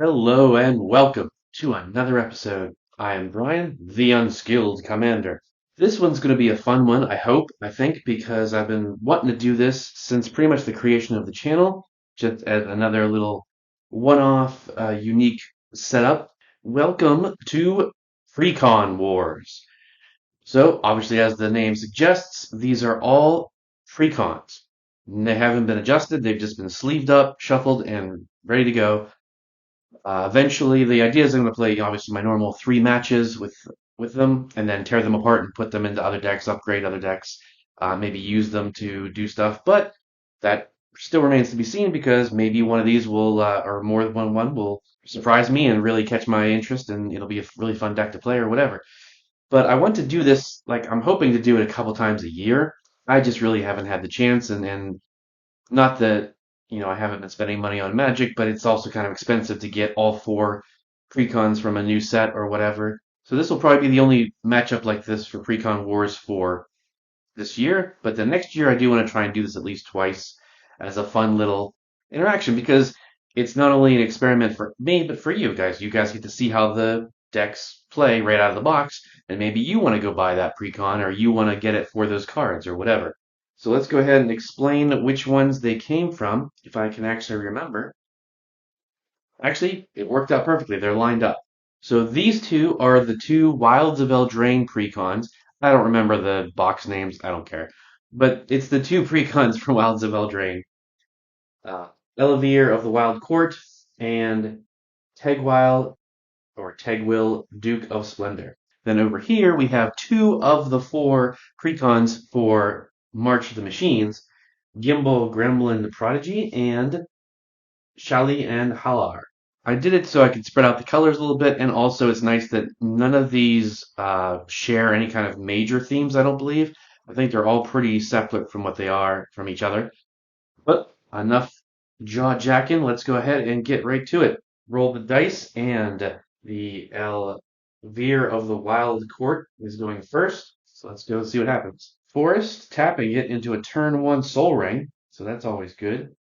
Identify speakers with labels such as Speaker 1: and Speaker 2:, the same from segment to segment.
Speaker 1: Hello and welcome to another episode. I am Brian, the Unskilled Commander. This one's going to be a fun one, I think, because I've been wanting to do this since pretty much the creation of the channel, just as another little one-off, unique setup. Welcome to Precon Wars. So, obviously, as the name suggests, these are all precons. They haven't been adjusted, they've just been sleeved up, shuffled, and ready to go. Eventually, the idea is I'm going to play obviously my normal three matches with them, and then tear them apart and put them into other decks, upgrade other decks, maybe use them to do stuff. But that still remains to be seen because maybe one of these will, or more than one will surprise me and really catch my interest, and it'll be a really fun deck to play or whatever. But I want to do this like I'm hoping to do it a couple times a year. I just really haven't had the chance, and not that, I haven't been spending money on Magic, but it's also kind of expensive to get all four precons from a new set or whatever. So this will probably be the only matchup like this for Precon Wars for this year. But the next year, I do want to try and do this at least twice as a fun little interaction because it's not only an experiment for me, but for you guys. You guys get to see how the decks play right out of the box, and maybe you want to go buy that precon or you want to get it for those cards or whatever. So let's go ahead and explain which ones they came from, if I can actually remember. Actually, it worked out perfectly. They're lined up. So these two are the two Wilds of Eldraine precons. I don't remember the box names. I don't care. But it's the two precons from Wilds of Eldraine. Uh, Elevere of the Wild Court and Tegwile or Tegwill, Duke of Splendor. Then over here we have two of the four precons for March of the Machines, Gimbal, Gremlin, the Prodigy, and Shali and Halar. I did it so I could spread out the colors a little bit, and also it's nice that none of these share any kind of major themes, I don't believe. I think they're all pretty separate from what they are from each other. But enough jaw jacking. Let's go ahead and get right to it. Roll the dice, and the Elvire of the Wild Court is going first. So let's go see what happens. Forest, tapping it into a turn one Soul Ring. So that's always good.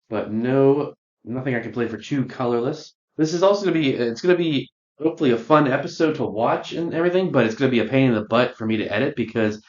Speaker 1: But nothing I can play for two colorless. This is also it's gonna be hopefully a fun episode to watch and everything, but it's gonna be a pain in the butt for me to edit because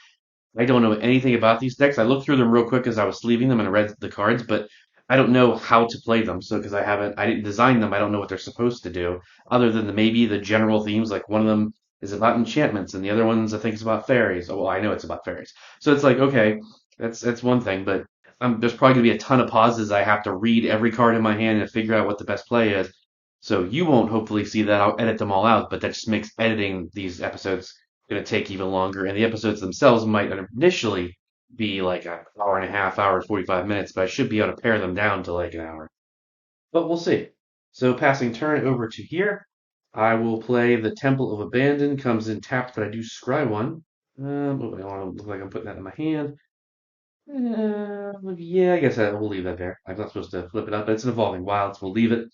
Speaker 1: I don't know anything about these decks. I looked through them real quick as I was sleeving them and I read the cards, but I don't know how to play them. So because I didn't design them, I don't know what they're supposed to do, other than maybe the general themes. Like one of them is about enchantments, and the other ones I think is about fairies. Oh, well, I know it's about fairies. So it's like okay, that's one thing, but there's probably gonna be a ton of pauses. I have to read every card in my hand and figure out what the best play is. So you won't hopefully see that. I'll edit them all out, but that just makes editing these episodes going to take even longer. And the episodes themselves might initially be like an hour and a half, hour, 45 minutes, but I should be able to pare them down to like an hour. But we'll see. So passing turn over to here, I will play the Temple of Abandon. Comes in tapped, but I do scry one. I don't want to look like I'm putting that in my hand. Yeah, I guess we'll leave that there. I'm not supposed to flip it up, but it's an evolving wild, so we'll leave it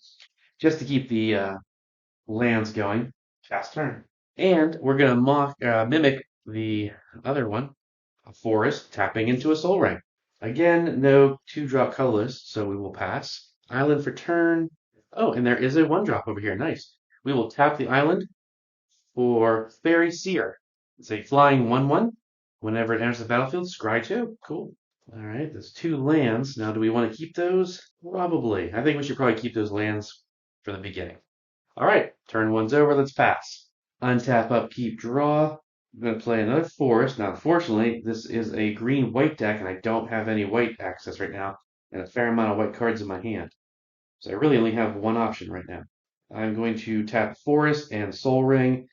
Speaker 1: just to keep the lands going. Fast turn. And we're going to mimic the other one, a forest, tapping into a soul ring. Again, no two-drop colorless, so we will pass. Island for turn. Oh, and there is a one-drop over here. Nice. We will tap the island for Fairy Seer. It's a flying 1/1. Whenever it enters the battlefield, scry 2. Cool. All right, there's two lands. Now, do we want to keep those? Probably. I think we should probably keep those lands for the beginning. All right, turn one's over. Let's pass. Untap, upkeep, draw. I'm going to play another forest. Now, unfortunately, this is a green-white deck, and I don't have any white access right now, and a fair amount of white cards in my hand. So I really only have one option right now. I'm going to tap Forest and Soul Ring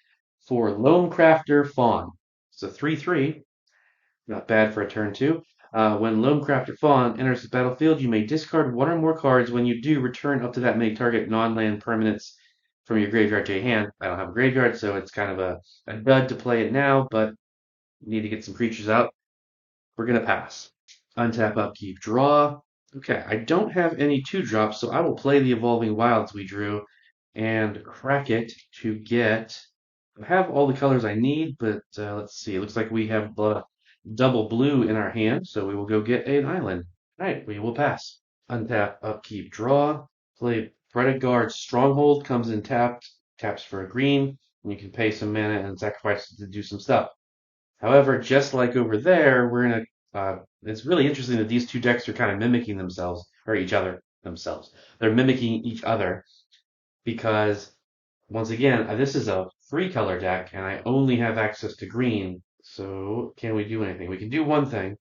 Speaker 1: for Lone Crafter Fawn. It's a 3/3. Not bad for a turn two. When Lone Crafter Fawn enters the battlefield, you may discard one or more cards. When you do, return up to that many target non-land permanents from your graveyard to your hand. I don't have a graveyard, so it's kind of a dud to play it now, but you need to get some creatures out. We're going to pass. Untap, upkeep, draw. Okay, I don't have any two drops, so I will play the Evolving Wilds we drew and crack it to get. I have all the colors I need, but let's see. It looks like we have double blue in our hand, so we will go get an island. All right, we will pass. Untap, upkeep, draw. Play Guard Stronghold comes in tapped, taps for a green, and you can pay some mana and sacrifice it to do some stuff. However, just like over there, we're in a. It's really interesting that these two decks are kind of mimicking themselves or each other themselves. They're mimicking each other because once again, this is a three-color deck, and I only have access to green. So can we do anything? We can do one thing.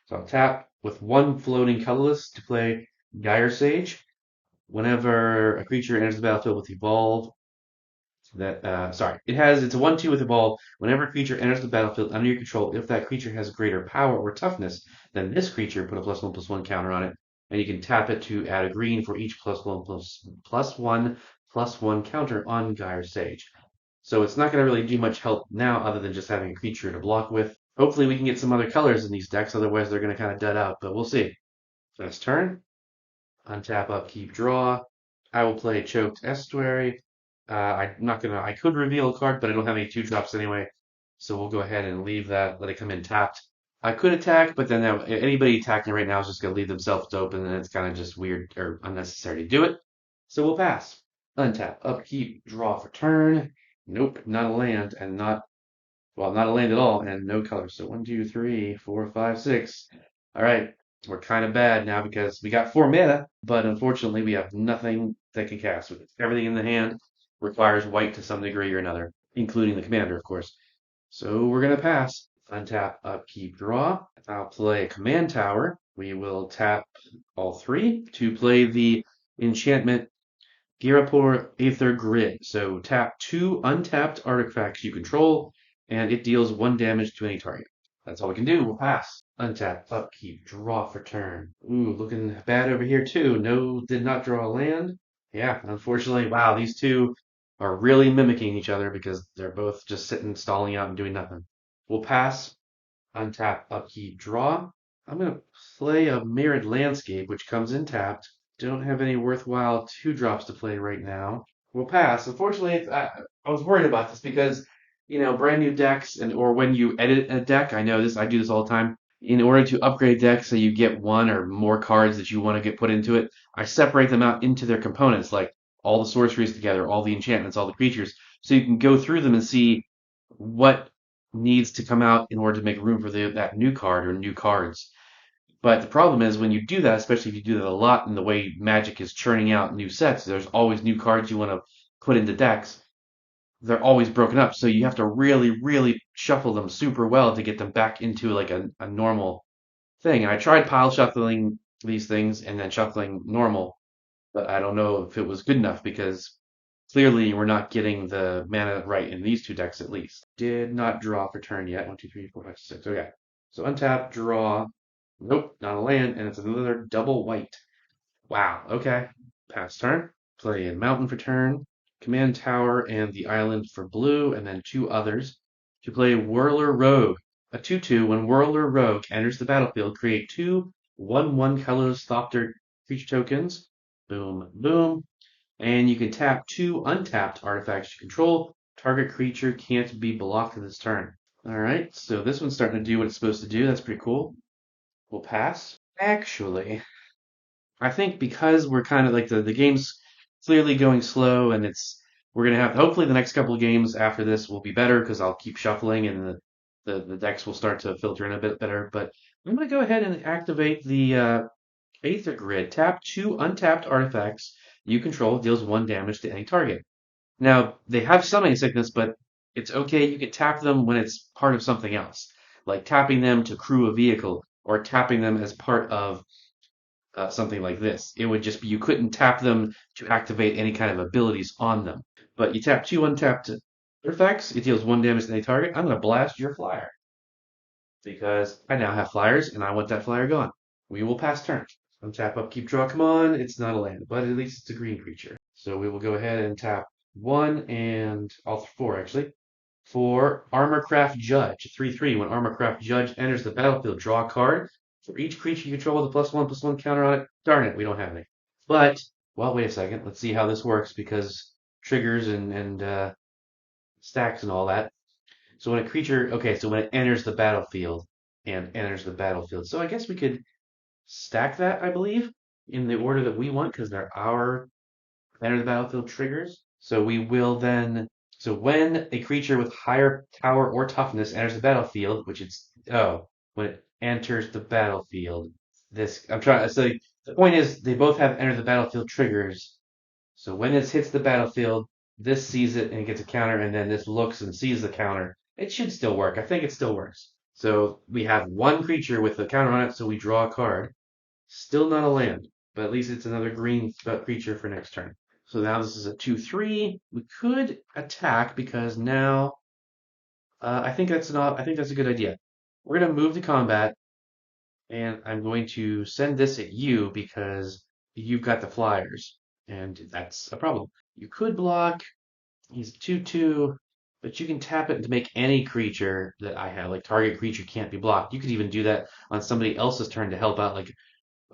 Speaker 1: So I'll tap with one floating colorless to play Dire Sage. Whenever a creature enters the battlefield with Evolve, it's a 1/2 with Evolve. Whenever a creature enters the battlefield under your control, if that creature has greater power or toughness than this creature, put a +1/+1 counter on it, and you can tap it to add a green for each +1/+1 counter on Dire Sage. So it's not going to really do much help now other than just having a creature to block with. Hopefully we can get some other colors in these decks, otherwise they're going to kind of dud out, but we'll see. First turn. Untap, upkeep, draw. I will play Choked Estuary. I'm not gonna. I could reveal a card, but I don't have any 2-drops anyway, so we'll go ahead and leave that. Let it come in tapped. I could attack, but then anybody attacking right now is just gonna leave themselves open, and it's kind of just weird or unnecessary to do it. So we'll pass. Untap, upkeep, draw for turn. Nope, not a land, and not a land at all, and no color. So 1, 2, 3, 4, 5, 6. All right, we're kind of bad now because we got 4 mana, but unfortunately we have nothing that can cast. Everything in the hand requires white to some degree or another, including the commander, of course. So we're gonna pass. Untap, upkeep, draw. I'll play a command tower. We will tap all 3 to play the enchantment Girapur Aether Grid. So tap 2 untapped artifacts you control, and it deals 1 damage to any target. That's all we can do. We'll pass. Untap, upkeep, draw for turn. Ooh, looking bad over here too. No, did not draw a land. Yeah, unfortunately, wow, these two are really mimicking each other because they're both just sitting, stalling out, and doing nothing. We'll pass. Untap, upkeep, draw. I'm going to play a Mirrored Landscape, which comes in tapped. Don't have any worthwhile 2-drops to play right now. We'll pass. Unfortunately, I was worried about this because, brand new decks or when you edit a deck, I know this, I do this all the time. In order to upgrade decks so you get one or more cards that you want to get put into it, I separate them out into their components, like all the sorceries together, all the enchantments, all the creatures, so you can go through them and see what needs to come out in order to make room for that new card or new cards. But the problem is when you do that, especially if you do that a lot in the way Magic is churning out new sets, there's always new cards you want to put into decks. They're always broken up, so you have to really, really shuffle them super well to get them back into like a normal thing. And I tried pile shuffling these things and then shuffling normal, but I don't know if it was good enough because clearly we're not getting the mana right in these 2 decks at least. Did not draw for turn yet. 1, 2, 3, 4, 5, 6. Okay. So untap, draw. Nope, not a land, and it's another double white. Wow, okay. Pass turn. Play a mountain for turn. Command tower and the island for blue, and then 2 others. To play Whirler Rogue. A 2/2, when Whirler Rogue enters the battlefield, create 2 1/1 colorless Thopter creature tokens. Boom, boom. And you can tap 2 untapped artifacts you control. Target creature can't be blocked this turn. Alright, so this one's starting to do what it's supposed to do. That's pretty cool. We'll pass. Actually, I think because we're kind of like the game's clearly going slow and we're gonna have hopefully the next couple of games after this will be better because I'll keep shuffling and the decks will start to filter in a bit better. But I'm gonna go ahead and activate the Aether Grid. Tap 2 untapped artifacts you control, deals 1 damage to any target. Now, they have summoning sickness, but it's okay. You can tap them when it's part of something else, like tapping them to crew a vehicle or tapping them as part of something like this. It would just be you couldn't tap them to activate any kind of abilities on them. But you tap 2 untapped artifacts, it deals 1 damage to any target. I'm going to blast your flyer because I now have flyers and I want that flyer gone. We will pass turn. Untap, upkeep, draw. Come on, it's not a land, but at least it's a green creature. So we will go ahead and tap 1 and all 4 actually. For Armorcraft Judge, 3/3. When Armorcraft Judge enters the battlefield, draw a card. For each creature you control with a +1/+1 counter on it. Darn it, we don't have any. But, well, wait a second. Let's see how this works because triggers and stacks and all that. So when a creature, okay, so when it enters the battlefield and enters the battlefield. So I guess we could stack that, I believe, in the order that we want because they're our enter the battlefield triggers. So we will then. So when a creature with higher power or toughness enters the battlefield, which it's when it enters the battlefield, this I'm trying. So the point is they both have enter the battlefield triggers. So when it hits the battlefield, this sees it and it gets a counter, and then this looks and sees the counter. It should still work. I think it still works. So we have one creature with a counter on it, so we draw a card. Still not a land, but at least it's another green creature for next turn. So now this is a 2/3. We could attack because now I think that's not. I think that's a good idea. We're gonna move to combat, and I'm going to send this at you because you've got the flyers, and that's a problem. You could block. He's 2/2, but you can tap it to make any creature that I have, like target creature can't be blocked. You could even do that on somebody else's turn to help out, like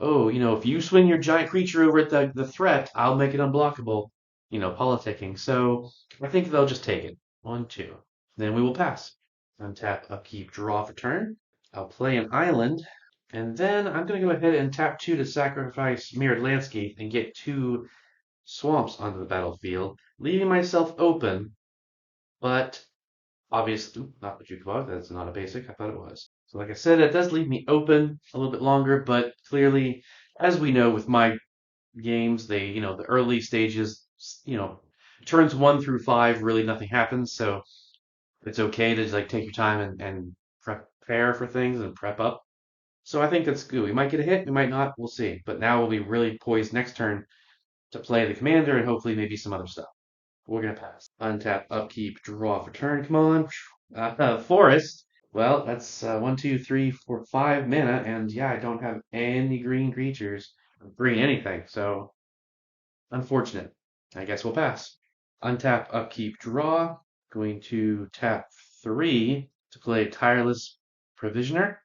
Speaker 1: oh, if you swing your giant creature over at the threat, I'll make it unblockable. Politicking. So I think they'll just take it. 1/2. Then we will pass. Untap, upkeep, draw for turn. I'll play an island, and then I'm going to go ahead and tap 2 to sacrifice Mirrored Landscape and get 2 swamps onto the battlefield, leaving myself open, but obviously, not what you thought. That's not a basic. I thought it was. So, like I said, it does leave me open a little bit longer, but clearly, as we know with my games, the early stages, turns 1 through 5, really nothing happens. So it's okay to just like take your time and prepare for things and prep up. So I think that's good. We might get a hit, we might not. We'll see. But now we'll be really poised next turn to play the commander and hopefully maybe some other stuff. We're gonna pass. Untap, upkeep, draw for turn. Come on. Forest. Well, that's 1, 2, 3, 4, 5 mana, and yeah, I don't have any green creatures, green anything. So unfortunate. I guess we'll pass. Untap, upkeep, draw. Going to tap 3 to play Tireless Provisioner.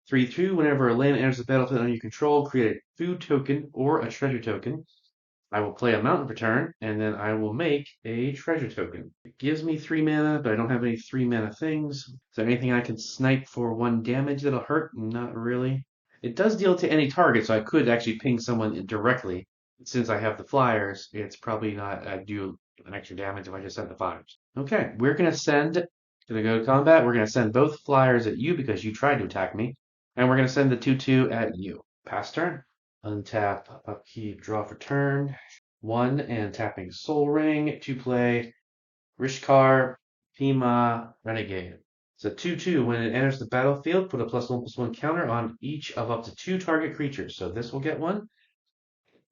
Speaker 1: 3/2. Whenever a land enters the battlefield under your control, create a food token or a treasure token. I will play a mountain per turn, and then I will make a treasure token. It gives me 3 mana, but I don't have any 3 mana things. Is there anything I can snipe for 1 damage that'll hurt? Not really. It does deal to any target, so I could actually ping someone directly. Since I have the flyers, it's probably not do an extra damage if I just send the flyers. Okay, we're gonna go to combat. We're gonna send both flyers at you because you tried to attack me, and we're gonna send the 2/2 at you. Pass turn. Untap, upkeep, draw for turn. 1 and tapping Soul Ring to play Rishkar Pima Renegade. It's a 2/2. When it enters the battlefield, put a +1/+1 counter on each of up to 2 target creatures. So this will get 1,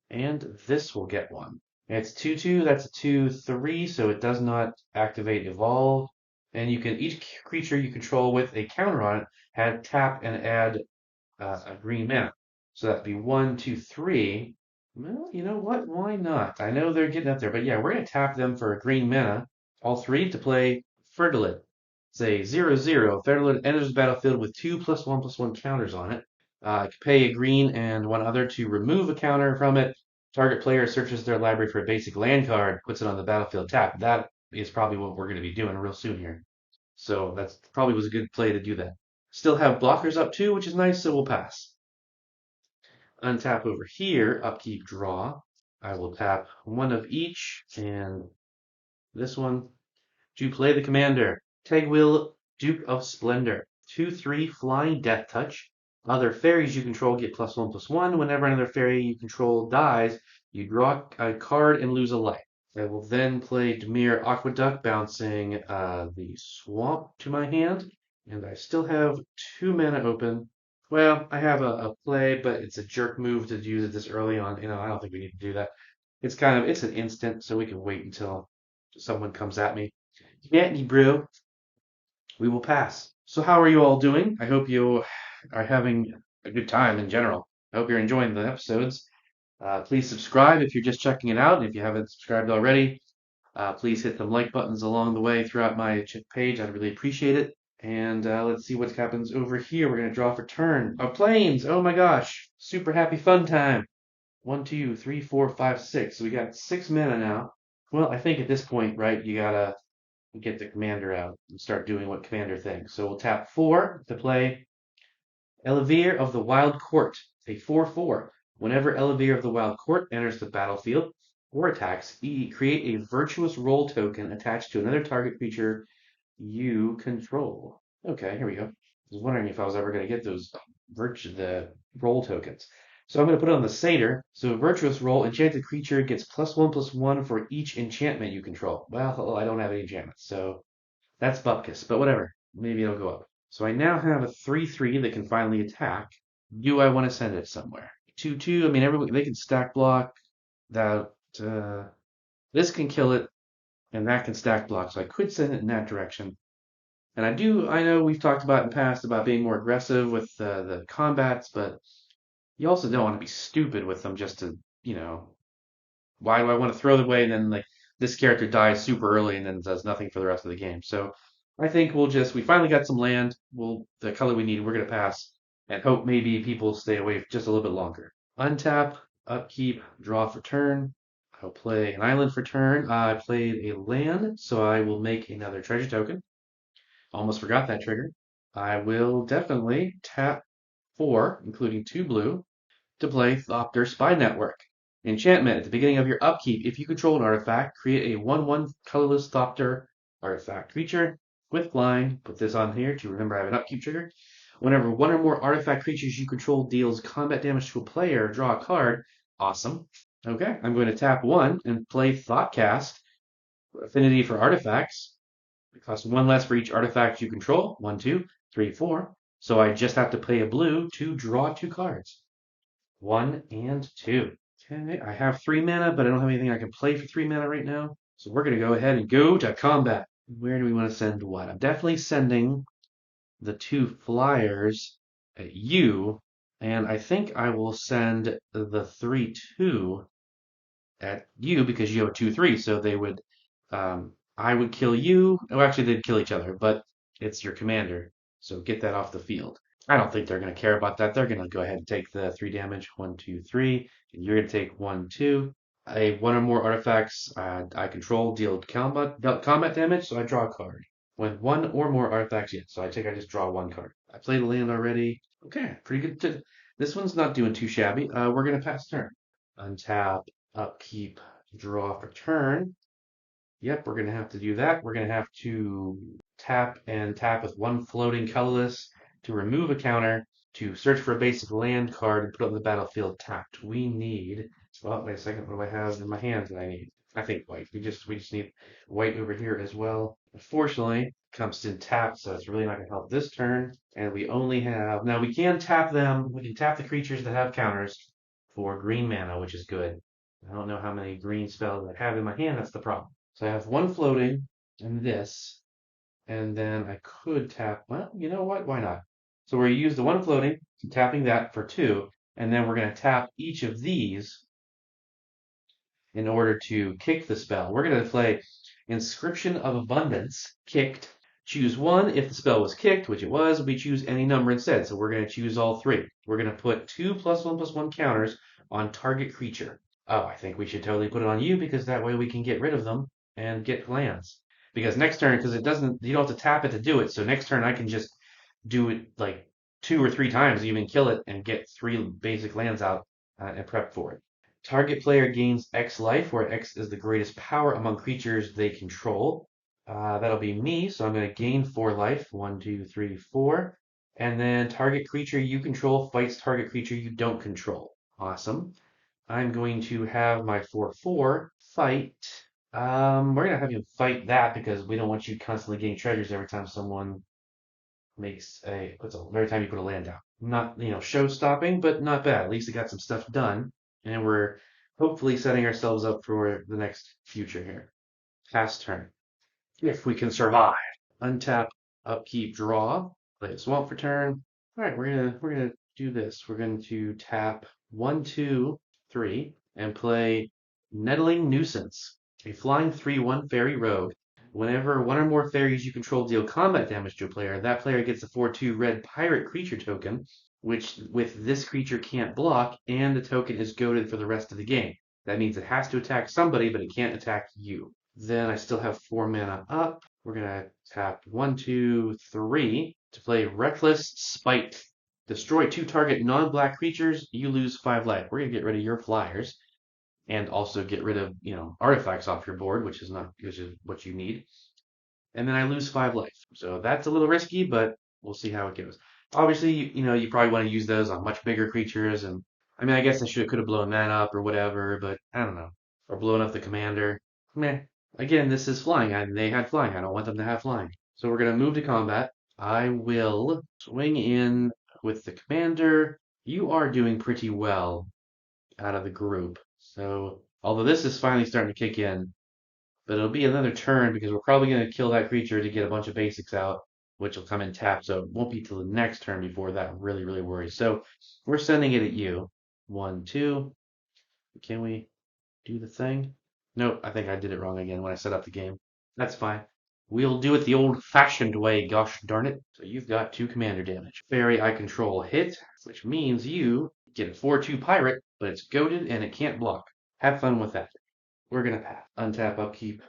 Speaker 1: and this will get 1. It's 2/2. That's a 2/3, so it does not activate Evolve. And you can each creature you control with a counter on it tap and add a green mana. So that'd be 1, 2, 3. Well, you know what? Why not? I know they're getting up there, but yeah, we're gonna tap them for a green mana, all 3 to play Fertilid. It's a 0/0. Fertilid enters the battlefield with 2 +1/+1 counters on it. Pay a green and 1 other to remove a counter from it. Target player searches their library for a basic land card, puts it on the battlefield tap. That is probably what we're going to be doing real soon here. So that's probably was a good play to do that. Still have blockers up too, which is nice, so we'll pass. Untap over here, upkeep, draw. I will tap 1 of each, and this one to play the commander. Tegwil, Duke of Splendor. 2/3 flying death touch. Other fairies you control get +1/+1. Whenever another fairy you control dies, you draw a card and lose a life. I will then play Dimir Aqueduct, bouncing the swamp to my hand. And I still have 2 mana open. Well, I have a play, but it's a jerk move to use it this early on. I don't think we need to do that. It's an instant, so we can wait until someone comes at me. Yanty brew, we will pass. So how are you all doing? I hope you are having a good time in general. I hope you're enjoying the episodes. Please subscribe if you're just checking it out. If you haven't subscribed already, please hit the like buttons along the way throughout my page. I'd really appreciate it. And let's see what happens over here. We're going to draw for turn. Oh, planes! Oh my gosh. Super happy fun time. 1, 2, 3, 4, 5, 6. So we got 6 mana now. Well, I think at this point, right, you gotta get the commander out and start doing what commander thinks. So we'll tap 4 to play Elevere of the Wild Court. A 4/4. Whenever Elevere of the Wild Court enters the battlefield, or attacks, create a virtuous roll token attached to another target creature you control. Okay, here we go. I was wondering if I was ever going to get the roll tokens. So I'm going to put it on the Satyr. So virtuous roll, enchanted creature gets +1/+1 for each enchantment you control. Well, I don't have any enchantments, so that's Bupkis, but whatever. Maybe it'll go up. So I now have a 3/3 that can finally attack. Do I want to send it somewhere? 2/2. I mean, they can stack block. That this can kill it, and that can stack block. So I could send it in that direction. And I know we've talked about in the past about being more aggressive with the combats, but you also don't want to be stupid with them just to, why do I want to throw it away and then like this character dies super early and then does nothing for the rest of the game. So I think we finally got some land. The color we need, we're going to pass and hope maybe people stay away just a little bit longer. Untap, upkeep, draw for turn. I'll play an island for turn. I played a land, so I will make another treasure token. Almost forgot that trigger. I will definitely tap 4, including 2 blue, to play Thopter Spy Network. Enchantment. At the beginning of your upkeep, if you control an artifact, create a 1/1 colorless Thopter artifact creature with flying. Put this on here to remember I have an upkeep trigger. Whenever one or more artifact creatures you control deals combat damage to a player, draw a card. Awesome. Okay, I'm going to tap 1 and play Thoughtcast. Affinity for artifacts. It costs 1 less for each artifact you control. 1, 2, 3, 4. So I just have to pay a blue to draw 2 cards. 1 and 2. Okay, I have 3 mana, but I don't have anything I can play for 3 mana right now. So we're going to go ahead and go to combat. Where do we want to send what? I'm definitely sending the 2 flyers at you, and I think I will send the 3/2 at you because you have a 2/3, so I would kill you. Oh, actually, they'd kill each other, but it's your commander, so get that off the field. I don't think they're going to care about that. They're going to go ahead and take the 3 damage, 1, 2, 3, and you're going to take 1, 2. One or more artifacts I control deal combat damage, so I draw a card. When one or more artifacts, yeah, so I just draw 1 card. I played a land already. Okay, pretty good. This one's not doing too shabby. We're going to pass turn. Untap, upkeep, draw for turn. Yep, we're going to have to do that. We're going to have to tap and tap with 1 floating colorless to remove a counter, to search for a basic land card and put it on the battlefield tapped. We need, well, wait a second, what do I have in my hands that I need? I think white. We just need white over here as well. Unfortunately, it comes in tapped, so it's really not going to help this turn. And we only have, now we can tap them. We can tap the creatures that have counters for green mana, which is good. I don't know how many green spells I have in my hand. That's the problem. So I have 1 floating and this, and then I could tap, well, you know what? Why not? So we're going to use the 1 floating, tapping that for 2, and then we're going to tap each of these in order to kick the spell. We're going to play Inscription of Abundance, kicked. Choose 1. If the spell was kicked, which it was, we choose any number instead. So we're going to choose all 3. We're going to put 2 +1/+1 counters on target creature. Oh, I think we should totally put it on you because that way we can get rid of them and get lands. Because next turn, because you don't have to tap it to do it. So next turn I can just do it like 2 or 3 times, even kill it and get 3 basic lands out and prep for it. Target player gains X life, where X is the greatest power among creatures they control. That'll be me, so I'm going to gain 4 life. 1, 2, 3, 4. And then target creature you control fights target creature you don't control. Awesome. I'm going to have my 4/4 fight. We're going to have you fight that because we don't want you constantly getting treasures every time someone every time you put a land down. Not, show stopping, but not bad. At least it got some stuff done. And we're hopefully setting ourselves up for the next future here. Pass turn. If we can survive. Untap, upkeep, draw. Play a swamp for turn. All right, we're gonna do this. We're going to tap 1, 2, 3 and play Nettling Nuisance, a flying 3/1 fairy rogue. Whenever one or more fairies you control deal combat damage to a player, that player gets a 4/2 red pirate creature token, which with this creature can't block, and the token is goaded for the rest of the game. That means it has to attack somebody, but it can't attack you. Then I still have 4 mana up. We're gonna tap 1, 2, 3 to play Reckless Spite. Destroy 2 target non-black creatures. You lose 5 life. We're gonna get rid of your flyers. and also get rid of, artifacts off your board, which is what you need. And then I lose 5 life. So that's a little risky, but we'll see how it goes. Obviously, you probably want to use those on much bigger creatures, and I mean, I guess I could have blown that up or whatever, but I don't know. Or blown up the commander. Meh. Again, this is flying, and they had flying. I don't want them to have flying. So we're gonna move to combat. I will swing in with the commander. You are doing pretty well out of the group. So, although this is finally starting to kick in, but it'll be another turn because we're probably going to kill that creature to get a bunch of basics out, which will come in tap. So it won't be till the next turn before that really, really worries. So we're sending it at you. 1, 2. Can we do the thing? Nope, I think I did it wrong again when I set up the game. That's fine. We'll do it the old-fashioned way, gosh darn it. So you've got 2 commander damage. Fairy I control hit, which means you get a 4/2 pirate, but it's goaded and it can't block. Have fun with that. We're going to pass. Untap, upkeep,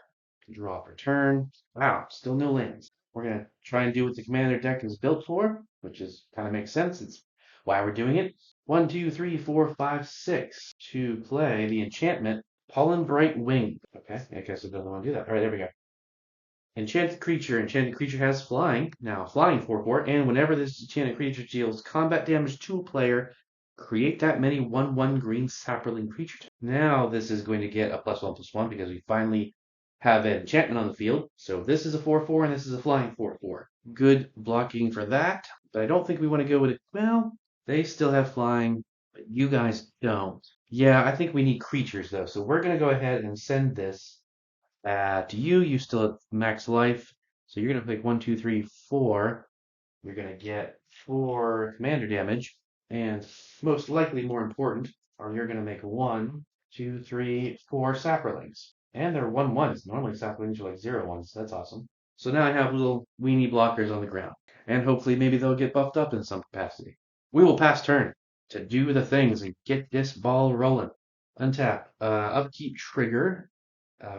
Speaker 1: draw for turn. Wow, still no lands. We're going to try and do what the commander deck is built for, which is kind of makes sense. It's why we're doing it. 1, 2, 3, 4, 5, 6 to play the enchantment Pollen Bright Wing. Okay, I guess it doesn't want to do that. All right, there we go. Enchanted creature. Enchanted creature has flying. Now, flying 4/4, and whenever this enchanted creature deals combat damage to a player, create that many 1/1 green sapperling creature. Now, this is going to get a +1/+1 because we finally have an enchantment on the field. So this is a 4/4 and this is a flying 4/4. Good blocking for that, but I don't think we want to go with it. Well, they still have flying, but you guys don't. Yeah, I think we need creatures though. So we're going to go ahead and send this to you. You still have max life. So you're going to pick 1, 2, 3, 4. You're going to get 4 commander damage. And most likely, more important, are you're going to make 1, 2, 3, 4 sapperlings. And they're 1/1s. Normally sapperlings are like 0/1s. So that's awesome. So now I have little weenie blockers on the ground. And hopefully maybe they'll get buffed up in some capacity. We will pass turn to do the things and get this ball rolling. Untap. Upkeep trigger.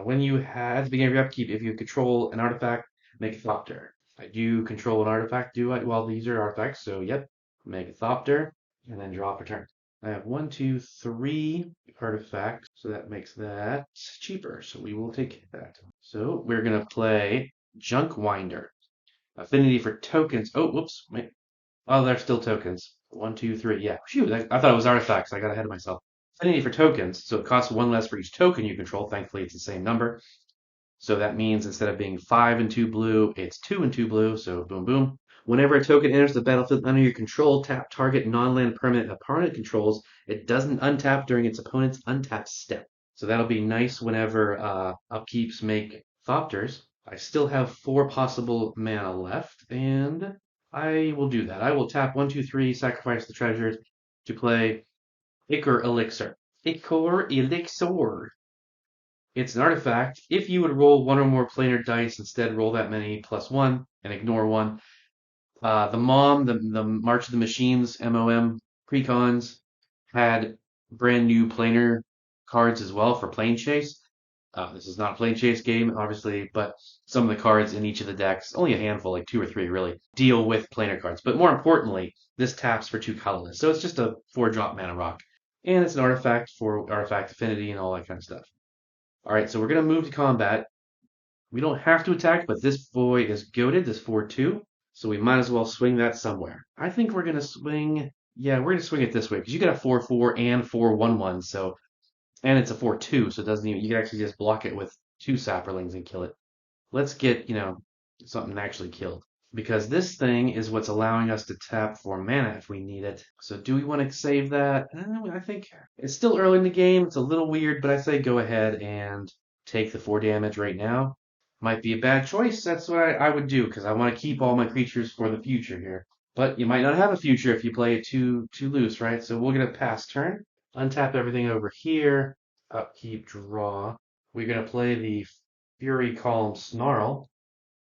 Speaker 1: When you have, at the beginning of your upkeep, if you control an artifact, make a Thopter. I do control an artifact, do I? Well, these are artifacts, so yep. Make a Thopter, and then draw for turn. I have 1, 2, 3 artifacts, so that makes that cheaper. So we will take that. So we're going to play Junk Winder. Affinity for tokens. Oh, whoops. Wait. Oh, they're still tokens. 1, 2, 3. Yeah. Phew, I thought it was artifacts. I got ahead of myself. Affinity for tokens. So it costs 1 less for each token you control. Thankfully, it's the same number. So that means instead of being 5 and 2 blue, it's 2 and 2 blue. So boom, boom. Whenever a token enters the battlefield under your control, tap target non-land permanent opponent controls. It doesn't untap during its opponent's untap step. So that'll be nice whenever upkeeps make Thopters. I still have 4 possible mana left, and I will do that. I will tap 1, 2, 3, sacrifice the treasures to play Ichor Elixir. Ichor Elixir. It's an artifact. If you would roll 1 or more planar dice, instead roll that many +1 and ignore 1. The March of the Machines, MOM, precons, had brand new planar cards as well for Plane Chase. This is not a Plane Chase game, obviously, but some of the cards in each of the decks, only a handful, like 2 or 3 really, deal with planar cards. But more importantly, this taps for 2 colorless. So it's just a 4-drop mana rock. And it's an artifact for artifact affinity and all that kind of stuff. Alright, so we're going to move to combat. We don't have to attack, but this boy is goaded, this 4/2. So we might as well swing that somewhere. I think we're going to swing, yeah, we're going to swing it this way, because you got a 4/4 and 4/1/1, so, and it's a 4/2, so it doesn't even, you can actually just block it with 2 sapperlings and kill it. Let's get, something actually killed. Because this thing is what's allowing us to tap for mana if we need it. So do we want to save that? I think it's still early in the game. It's a little weird, but I say go ahead and take the 4 damage right now. Might be a bad choice. That's what I would do because I want to keep all my creatures for the future here. But you might not have a future if you play it too loose, right? So we're going to pass turn, untap everything over here, upkeep, draw. We're going to play the Fury Calm Snarl.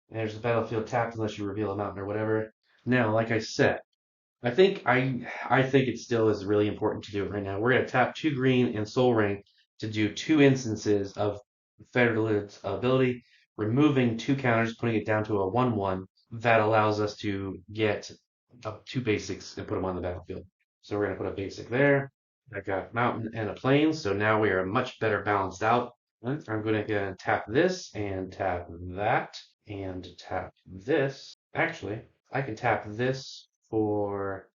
Speaker 1: And there's the battlefield tapped unless you reveal a mountain or whatever. Now, like I said, I think it still is really important to do it right now. We're going to tap 2 green and Soul Ring to do 2 instances of Federalist's ability, removing 2 counters, putting it down to a 1/1. That allows us to get up 2 basics and put them on the battlefield. So we're going to put a basic there. I got mountain and a plain, so now we are much better balanced out. I'm going to tap this and tap that and tap this. Actually, I can tap this for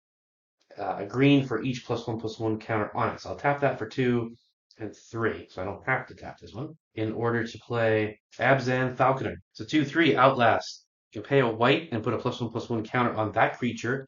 Speaker 1: a green for each plus one counter on it. So I'll tap that for 2 and 3. So I don't have to tap this one in order to play Abzan Falconer. So 2/3 Outlast. You can pay a white and put a plus one counter on that creature.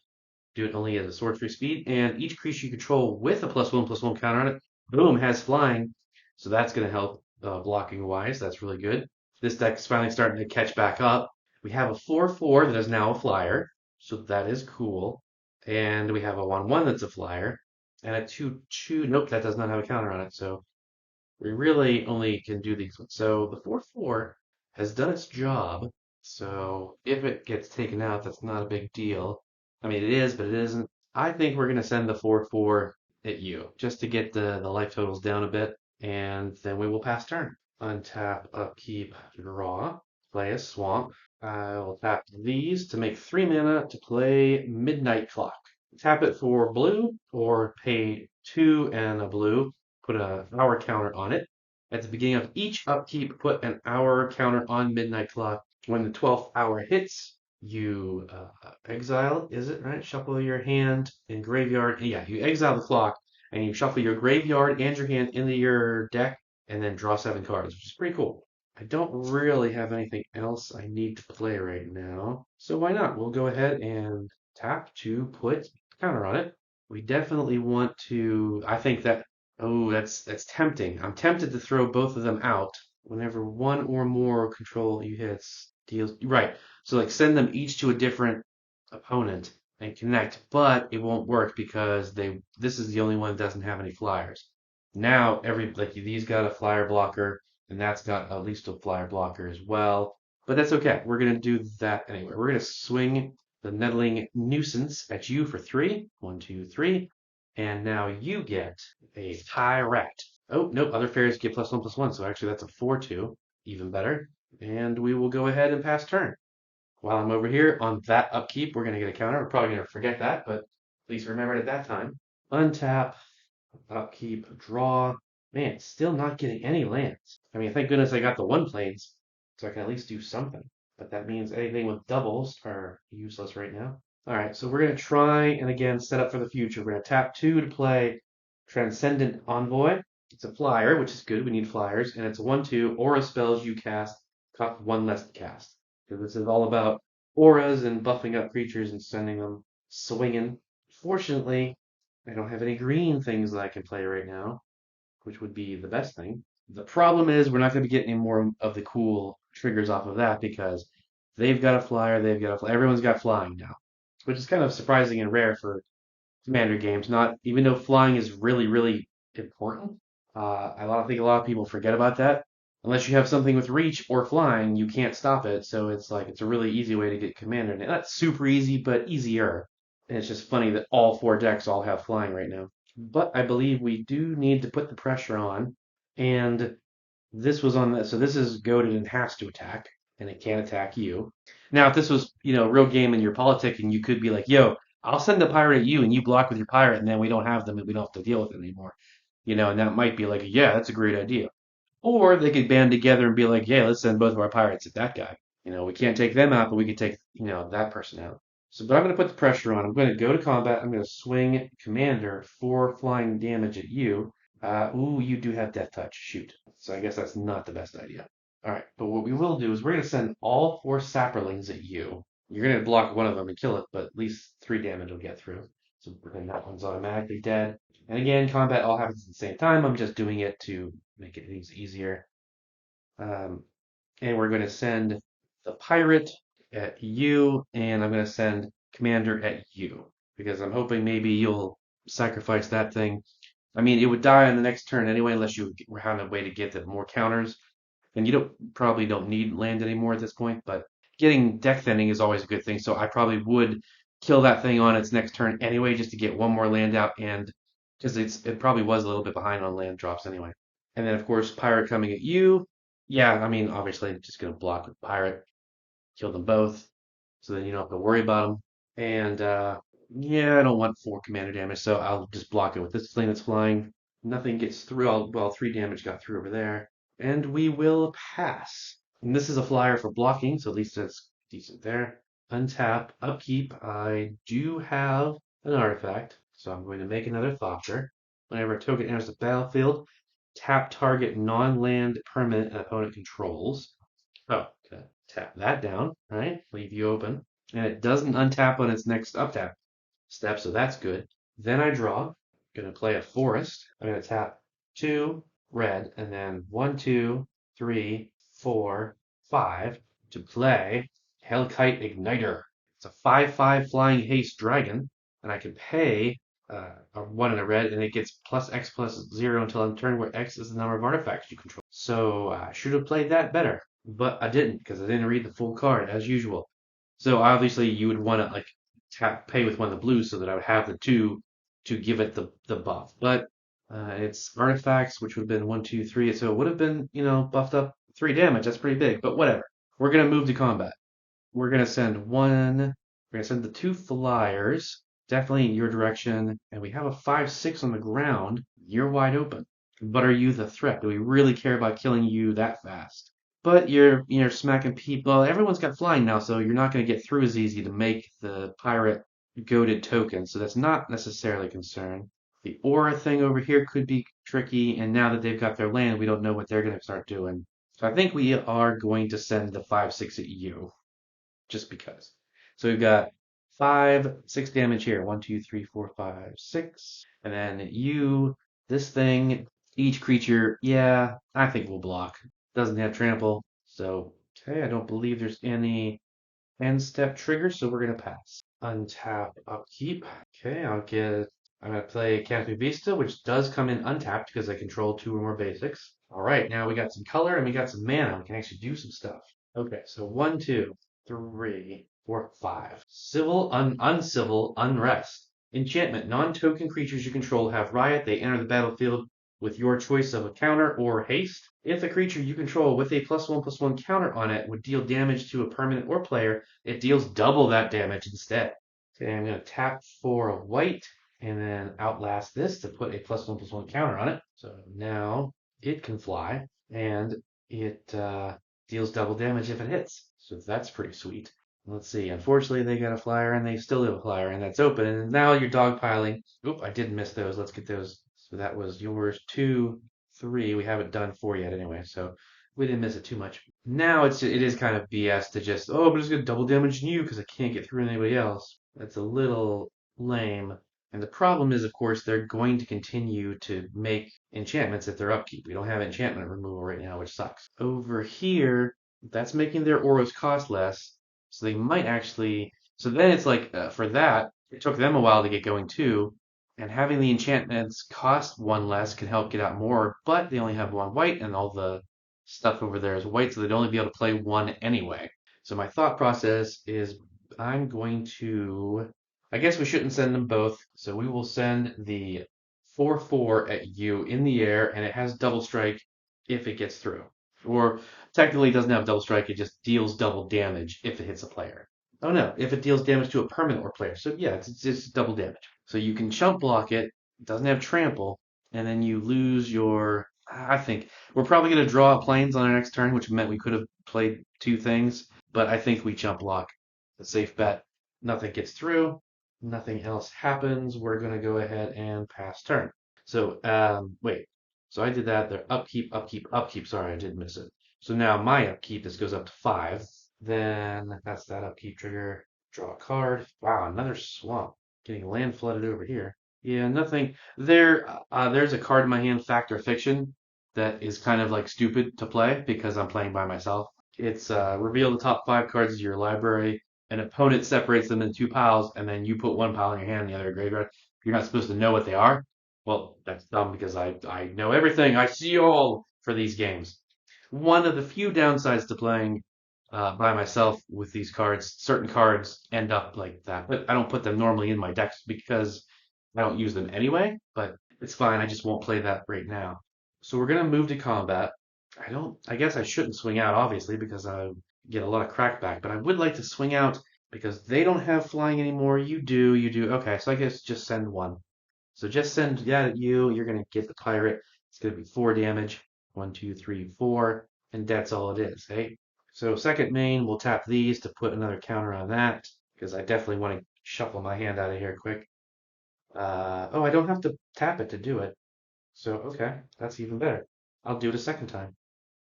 Speaker 1: Do it only at a sorcery speed, and each creature you control with a plus one counter on it, boom, has flying. So that's going to help blocking wise. That's really good. This deck is finally starting to catch back up. We have a 4/4 that is now a flyer, so that is cool. And we have a 1/1 that's a flyer, and a 2/2. Nope, that does not have a counter on it. So we really only can do these ones. So the 4/4 has done its job. So if it gets taken out, that's not a big deal. I mean, it is, but it isn't. I think we're going to send the 4/4 at you just to get the life totals down a bit, and then we will pass turn. Untap, upkeep, draw, play a swamp. I will tap these to make 3 mana to play Midnight Clock. Tap it for blue or pay 2 and a blue, put an hour counter on it. At the beginning of each upkeep, put an hour counter on Midnight Clock. When the 12th hour hits, you exile, is it right? Shuffle your hand in graveyard. Yeah, you exile the clock and you shuffle your graveyard and your hand into your deck and then draw 7 cards, which is pretty cool. I don't really have anything else I need to play right now. So why not? We'll go ahead and tap to put counter on it. We definitely want to, I think that, oh, that's tempting. I'm tempted to throw both of them out whenever one or more control you hits deals, right. So like send them each to a different opponent and connect, but it won't work because this is the only one that doesn't have any flyers. Now every like these got a flyer blocker and that's got at least a flyer blocker as well. But that's okay. We're gonna do that anyway. We're gonna swing the Nettling Nuisance at you for 3. 1, 2, 3. And now you get a Pirate. Oh, nope, other fairies get +1/+1, so actually that's a 4/2. Even better. And we will go ahead and pass turn. While I'm over here on that upkeep, we're going to get a counter. We're probably going to forget that, but please remember it at that time. Untap, upkeep, draw. Man, still not getting any lands. I mean, thank goodness I got the one planes, so I can at least do something. But that means anything with doubles are useless right now. All right, so we're going to try and again set up for the future. We're going to tap 2 to play Transcendent Envoy. It's a flyer, which is good. We need flyers. And it's a 1/2. Aura spells you cast, cost 1 less to cast. Because this is all about auras and buffing up creatures and sending them swinging. Fortunately, I don't have any green things that I can play right now, which would be the best thing. The problem is we're not going to be getting any more of the cool triggers off of that because they've got a flyer, they've got a flyer. Everyone's got flying now, which is kind of surprising and rare for Commander games. Not even though flying is really, really important. I think a lot of people forget about that. Unless you have something with reach or flying, you can't stop it. So it's like it's a really easy way to get Commander. Not super easy, but easier. And it's just funny that all 4 decks all have flying right now. But I believe we do need to put the pressure on. And this was on the, so this is goaded and has to attack, and it can't attack you. Now, if this was, real game and you're politicking, you could be like, yo, I'll send a pirate at you and you block with your pirate, and then we don't have them and we don't have to deal with it anymore. And that might be like, yeah, that's a great idea. Or they could band together and be like, yeah, let's send both of our pirates at that guy. We can't take them out, but we could take, that person out. So, but I'm going to put the pressure on. I'm going to go to combat. I'm going to swing commander for flying damage at you. Ooh, you do have death touch. Shoot. So I guess that's not the best idea. All right, but what we will do is we're going to send all 4 sapperlings at you. You're going to block one of them and kill it, but at least 3 damage will get through. So then that one's automatically dead. And again, combat all happens at the same time. I'm just doing it to make it easier. Um, and we're going to send the pirate at you, and I'm going to send commander at you because I'm hoping maybe you'll sacrifice that thing. I mean, it would die on the next turn anyway, unless you were having a way to get the more counters. And you probably don't need land anymore at this point, but getting deck thinning is always a good thing. So I probably would kill that thing on its next turn anyway, just to get one more land out, and because it probably was a little bit behind on land drops anyway. And then of course pirate coming at you. Yeah, I mean obviously I'm just gonna block with pirate, kill them both, so then you don't have to worry about them. And Yeah, I don't want 4 commander damage, so I'll just block it with this thing that's flying. Nothing gets through. Well, 3 damage got through over there. And we will pass. And this is a flyer for blocking, so at least that's decent there. Untap, upkeep. I do have an artifact, so I'm going to make another Thopter. Whenever a token enters the battlefield, tap target non-land permanent an opponent controls. Oh, okay. Tap that down, right? Leave you open. And it doesn't untap on its next uptap step, so that's good. Then I draw. Gonna play a forest. I'm gonna tap 2 red and then 1, 2, 3, 4, 5 to play Hellkite Igniter. It's a 5/5 flying haste dragon, and I can pay a 1 and a red, and it gets plus X+0 until end turn, where X is the number of artifacts you control. So I should have played that better, but I didn't because I didn't read the full card as usual. So obviously you would want to like pay with one of the blues so that I would have the two to give it the buff. But it's artifacts, which would have been 1, 2, 3, so it would have been buffed up 3 damage. That's pretty big, but whatever. We're gonna move to combat. We're gonna send one. We're gonna send the 2 flyers definitely in your direction, and we have a 5/6 on the ground. You're wide open. But are you the threat? Do we really care about killing you that fast? But you're smacking people. Well, everyone's got flying now, so you're not going to get through as easy to make the pirate goaded token. So that's not necessarily a concern. The aura thing over here could be tricky, and now that they've got their land, we don't know what they're going to start doing. So I think we are going to send the 5/6 at you, just because. So we've got 5/6 damage here. 1, 2, 3, 4, 5, 6. And then you, this thing, each creature, yeah, I think we'll block. Doesn't have trample. So, okay, I don't believe there's any end step trigger, so we're gonna pass. Untap, upkeep. Okay, I'm gonna play Canopy Vista, which does come in untapped because I control 2 or more basics. All right, now we got some color and we got some mana. We can actually do some stuff. Okay, so 1, 2, 3, 4, 5. Uncivil, unrest. Enchantment. Non-token creatures you control have riot. They enter the battlefield with your choice of a counter or haste. If a creature you control with a +1/+1 counter on it would deal damage to a permanent or player, it deals double that damage instead. Okay, I'm going to tap for a white and then outlast this to put a +1/+1 counter on it. So now it can fly and it deals double damage if it hits. So that's pretty sweet. Let's see. Unfortunately, they got a flyer and they still have a flyer, and that's open. And now you're dogpiling. Oop, I did miss those. Let's get those. So that was yours, 2, 3. We haven't done 4 yet anyway, so we didn't miss it too much. Now it is kind of BS to just, oh, I'm just gonna double damage you because I can't get through anybody else. That's a little lame. And the problem is, of course, they're going to continue to make enchantments at their upkeep. We don't have enchantment removal right now, which sucks. Over here, that's making their auras cost less, so they might actually. So then it's like, for that, it took them a while to get going too, and having the enchantments cost 1 less can help get out more, but they only have 1 white, and all the stuff over there is white, so they'd only be able to play 1 anyway. So my thought process is I'm going to. I guess we shouldn't send them both, so we will send the 4/4 at you in the air, and it has double strike if it gets through. Or technically it doesn't have double strike, it just deals double damage if it hits a player. Oh no, if it deals damage to a permanent or player. So yeah, it's just double damage. So you can chump block it, it doesn't have trample, and then you lose your. I think we're probably going to draw planes on our next turn, which meant we could have played 2 things, but I think we chump block. A safe bet. Nothing gets through. Nothing else happens. We're going to go ahead and pass turn. So, wait. So I did that. There, upkeep, upkeep, upkeep. Sorry, I did miss it. So now my upkeep, this goes up to 5. Then that's that upkeep trigger. Draw a card. Wow, another swamp. Getting land flooded over here. Yeah, nothing. There's a card in my hand, Fact or Fiction, that is kind of like stupid to play because I'm playing by myself. It's reveal the top 5 cards of your library. An opponent separates them into 2 piles, and then you put 1 pile in your hand, and the other graveyard. You're not supposed to know what they are. Well, that's dumb because I know everything. I see all for these games. One of the few downsides to playing by myself with these cards, certain cards end up like that, but I don't put them normally in my decks because I don't use them anyway. But it's fine. I just won't play that right now. So we're gonna move to combat. I don't. I guess I shouldn't swing out obviously because I get a lot of crackback, but I would like to swing out because they don't have flying anymore. You do, you do. Okay, so I guess just send one. So just send that at you. You're gonna get the pirate. It's gonna be 4 damage. 1, 2, 3, 4, and that's all it is. Hey. So second main, we'll tap these to put another counter on that because I definitely want to shuffle my hand out of here quick. Oh, I don't have to tap it to do it. So okay, that's even better. I'll do it a second time.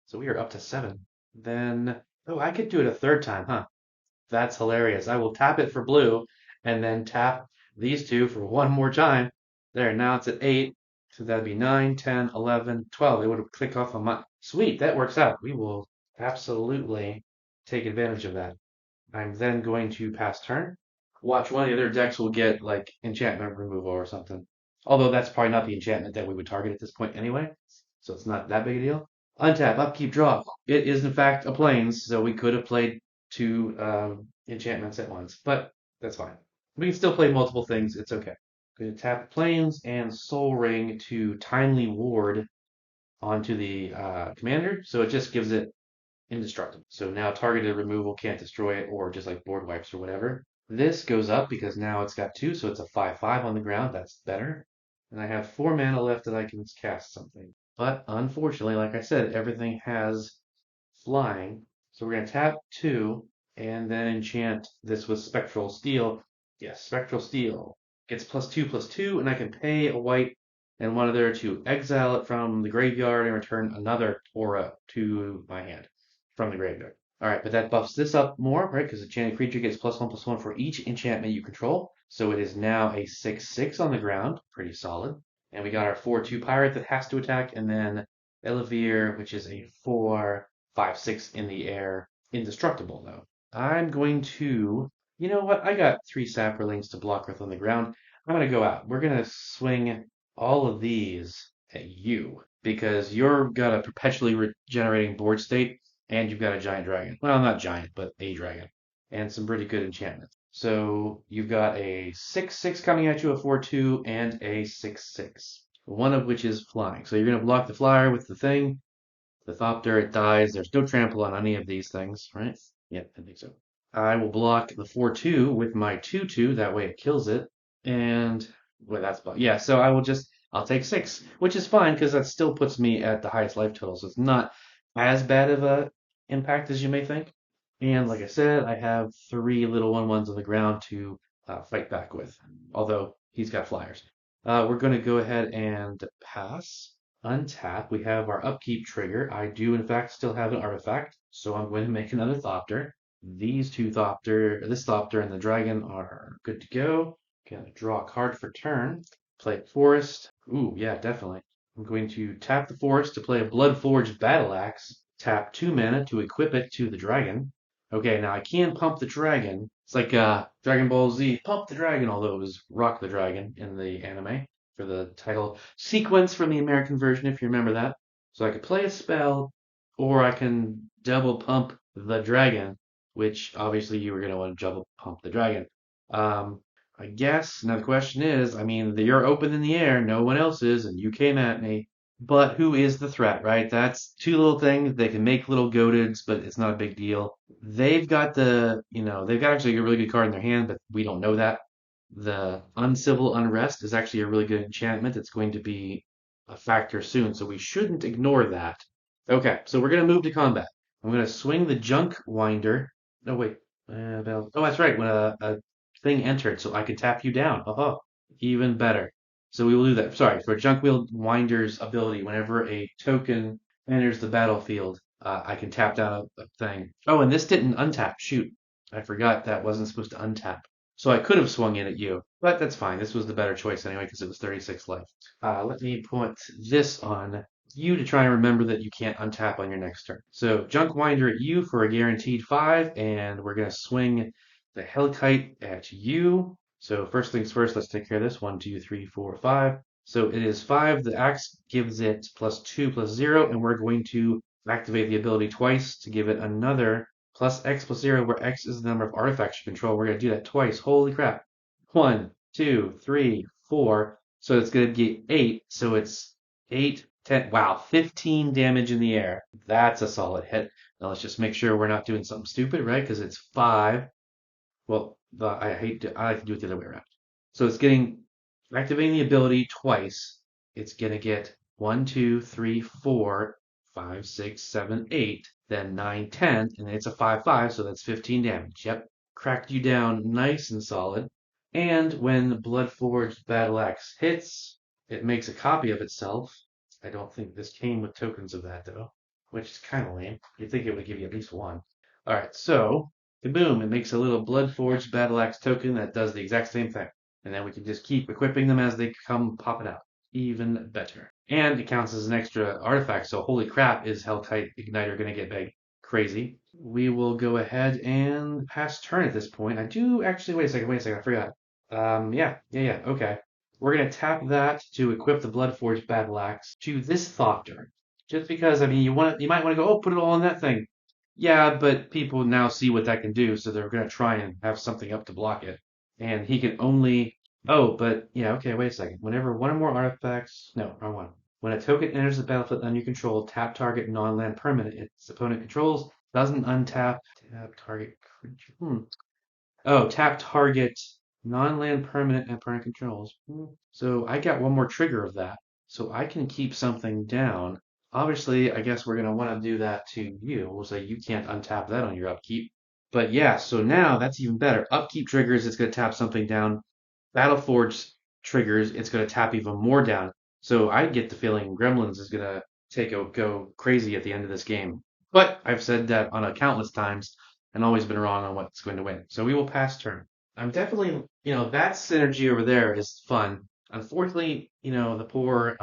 Speaker 1: So we are up to 7. Then, oh, I could do it a third time, huh? That's hilarious. I will tap it for blue and then tap these two for one more time. There, now it's at 8. So that'd be 9, 10, 11, 12. It would have clicked off on my. Sweet, that works out. We will absolutely take advantage of that. I'm then going to pass turn. Watch one of the other decks will get like enchantment removal or something. Although that's probably not the enchantment that we would target at this point anyway. So it's not that big a deal. Untap, upkeep, draw. It is in fact a plains, so we could have played two enchantments at once, but that's fine. We can still play multiple things. It's okay. Going to tap plains and Soul Ring to timely ward onto the commander, so it just gives it indestructible. So now targeted removal can't destroy it, or just like board wipes or whatever. This goes up because now it's got 2, so it's a 5/5 on the ground. That's better. And I have 4 mana left that I can cast something. But unfortunately, like I said, everything has flying. So we're going to tap 2 and then enchant this with Spectral Steel. Yes, Spectral Steel gets +2/+2, and I can pay a white and one other to exile it from the graveyard and return another aura to my hand from the graveyard. All right, but that buffs this up more, right? Because the enchanted creature gets +1/+1 for each enchantment you control. So it is now a 6/6 on the ground, pretty solid. And we got our 4/2 pirate that has to attack, and then Elevere, which is a 4/5/6 in the air, indestructible though. I'm going to, you know what? I got 3 saprolings to block Earth on the ground. I'm going to go out. We're going to swing all of these at you because you're got a perpetually regenerating board state and you've got a giant dragon. Well, not giant, but a dragon. And some pretty good enchantments. So you've got a 6/6 coming at you, a 4/2, and a 6/6. One of which is flying. So you're going to block the flyer with the thing. The Thopter, it dies. There's no trample on any of these things, right? Yep, I think so. I will block the 4/2 with my 2/2. That way it kills it. And, well, that's, yeah, so I'll take 6, which is fine because that still puts me at the highest life total. So it's not as bad of a impact as you may think. And like I said, I have 3 little 1/1s on the ground to fight back with, although he's got flyers. We're going to go ahead and pass. Untap. We have our upkeep trigger. I do, in fact, still have an artifact, so I'm going to make another Thopter. These two Thopter, this Thopter and the dragon are good to go. Gonna draw a card for turn. Play Forest. Ooh, yeah, definitely. I'm going to tap the Forest to play a Bloodforged Battle Axe. Tap 2 mana to equip it to the dragon. Okay, now I can pump the dragon. It's like Dragon Ball Z, pump the dragon, although it was Rock the Dragon in the anime for the title sequence from the American version, if you remember that. So I could play a spell, or I can double pump the dragon, which obviously you were going to want to double pump the dragon. I guess now the question is, I mean, you're open in the air, no one else is, and you came at me. But who is the threat, right? That's 2 little things. They can make little goadeds, but it's not a big deal. They've got actually a really good card in their hand, but we don't know that. The Uncivil Unrest is actually a really good enchantment. It's going to be a factor soon, so we shouldn't ignore that. Okay, so we're going to move to combat. I'm going to swing the Junk Winder. No, wait. Oh, that's right. When a thing entered, so I could tap you down. Oh, even better. So we will do that. Sorry, for Junkwheel Winder's ability, whenever a token enters the battlefield, I can tap down a thing. Oh, and this didn't untap. Shoot. I forgot that wasn't supposed to untap. So I could have swung in at you, but that's fine. This was the better choice anyway because it was 36 life. Let me put this on you to try and remember that you can't untap on your next turn. So Junk Winder at you for a guaranteed 5, and we're going to swing the Hellkite at you. So first things first, let's take care of this. 1, 2, 3, 4, 5. So it is 5. The axe gives it +2/+0, and we're going to activate the ability twice to give it another +X/+0, where X is the number of artifacts you control. We're going to do that twice. Holy crap. 1, 2, 3, 4. So it's going to get 8. So it's 8, 10. Wow, 15 damage in the air. That's a solid hit. Now let's just make sure we're not doing something stupid, right? Because it's 5, Well, I like to do it the other way around. So it's getting activating the ability twice. It's gonna get 1, 2, 3, 4, 5, 6, 7, 8, then 9, 10, and then it's a 5, 5, so that's 15 damage. Yep, cracked you down nice and solid. And when Bloodforged Battle Axe hits, it makes a copy of itself. I don't think this came with tokens of that though, which is kind of lame. You'd think it would give you at least one. All right, so boom, it makes a little Bloodforged Battle Axe token that does the exact same thing. And then we can just keep equipping them as they come popping out. Even better. And it counts as an extra artifact, so holy crap, is Hellkite Igniter going to get big? Crazy. We will go ahead and pass turn at this point. I do actually, wait a second, I forgot. Yeah, okay. We're going to tap that to equip the Bloodforged Battle Axe to this Thopter. Just because, I mean, you might want to go, oh, put it all on that thing. Yeah, but people now see what that can do, so they're going to try and have something up to block it. And he can only. Oh, but yeah, okay, wait a second. Whenever one or more artifacts. No, wrong one. When a token enters the battlefield under your control, tap target non-land permanent its opponent controls. Doesn't untap. Tap target creature. Oh, tap target non-land permanent and permanent controls. So I got one more trigger of that. So I can keep something down. Obviously, I guess we're going to want to do that to you. We'll say you can't untap that on your upkeep. But yeah, so now that's even better. Upkeep triggers, it's going to tap something down. Battleforge triggers, it's going to tap even more down. So I get the feeling Gremlins is going to go crazy at the end of this game. But I've said that on a countless times and always been wrong on what's going to win. So we will pass turn. I'm definitely, that synergy over there is fun. Unfortunately, the poor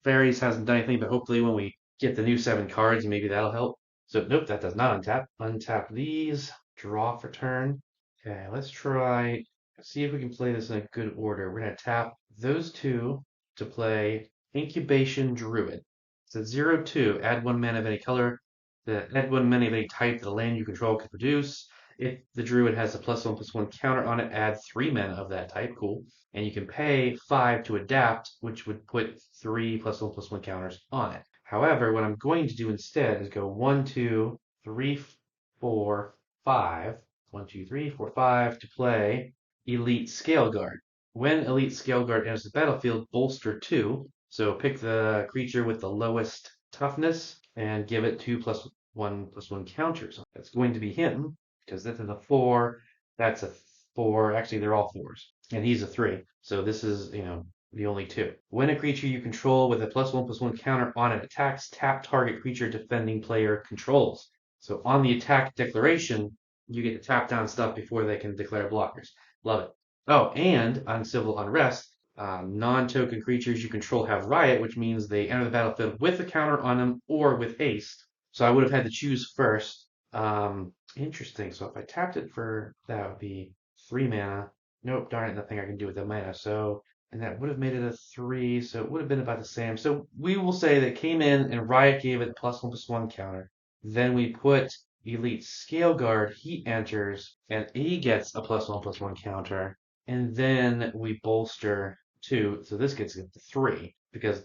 Speaker 1: fairies hasn't done anything, but hopefully when we get the new 7 cards, maybe that'll help. So nope, that does not untap. Untap these, draw for turn. Okay, let's try, see if we can play this in a good order. We're going to tap those two to play Incubation Druid. So 0/2, add 1 mana of any color. Add 1 mana of any type that a land you control can produce. If the druid has a +1/+1 counter on it, add 3 mana of that type. Cool. And you can pay 5 to adapt, which would put 3 +1/+1 counters on it. However, what I'm going to do instead is go 1, 2, 3, 4, 5. 1, 2, 3, 4, 5 to play Elite Scale Guard. When Elite Scale Guard enters the battlefield, bolster 2. So pick the creature with the lowest toughness and give it 2 +1/+1 counters. That's going to be him because that's a 4. That's a 4. Actually, they're all 4s. And he's a 3. So this is, the only 2. When a creature you control with a +1/+1 counter on it attacks, tap target creature defending player controls. So on the attack declaration, you get to tap down stuff before they can declare blockers. Love it. Oh, and on Civil Unrest, non-token creatures you control have Riot, which means they enter the battlefield with a counter on them or with haste. So I would have had to choose first. Interesting. So if I tapped it for that would be 3 mana. Nope, darn it, nothing I can do with the mana. So, and that would have made it a 3, so it would have been about the same. So we will say that it came in and Riot gave it +1/+1 counter. Then we put Elite Scale Guard, he enters, and he gets a +1/+1 counter. And then we bolster 2, so this gets it to 3, because,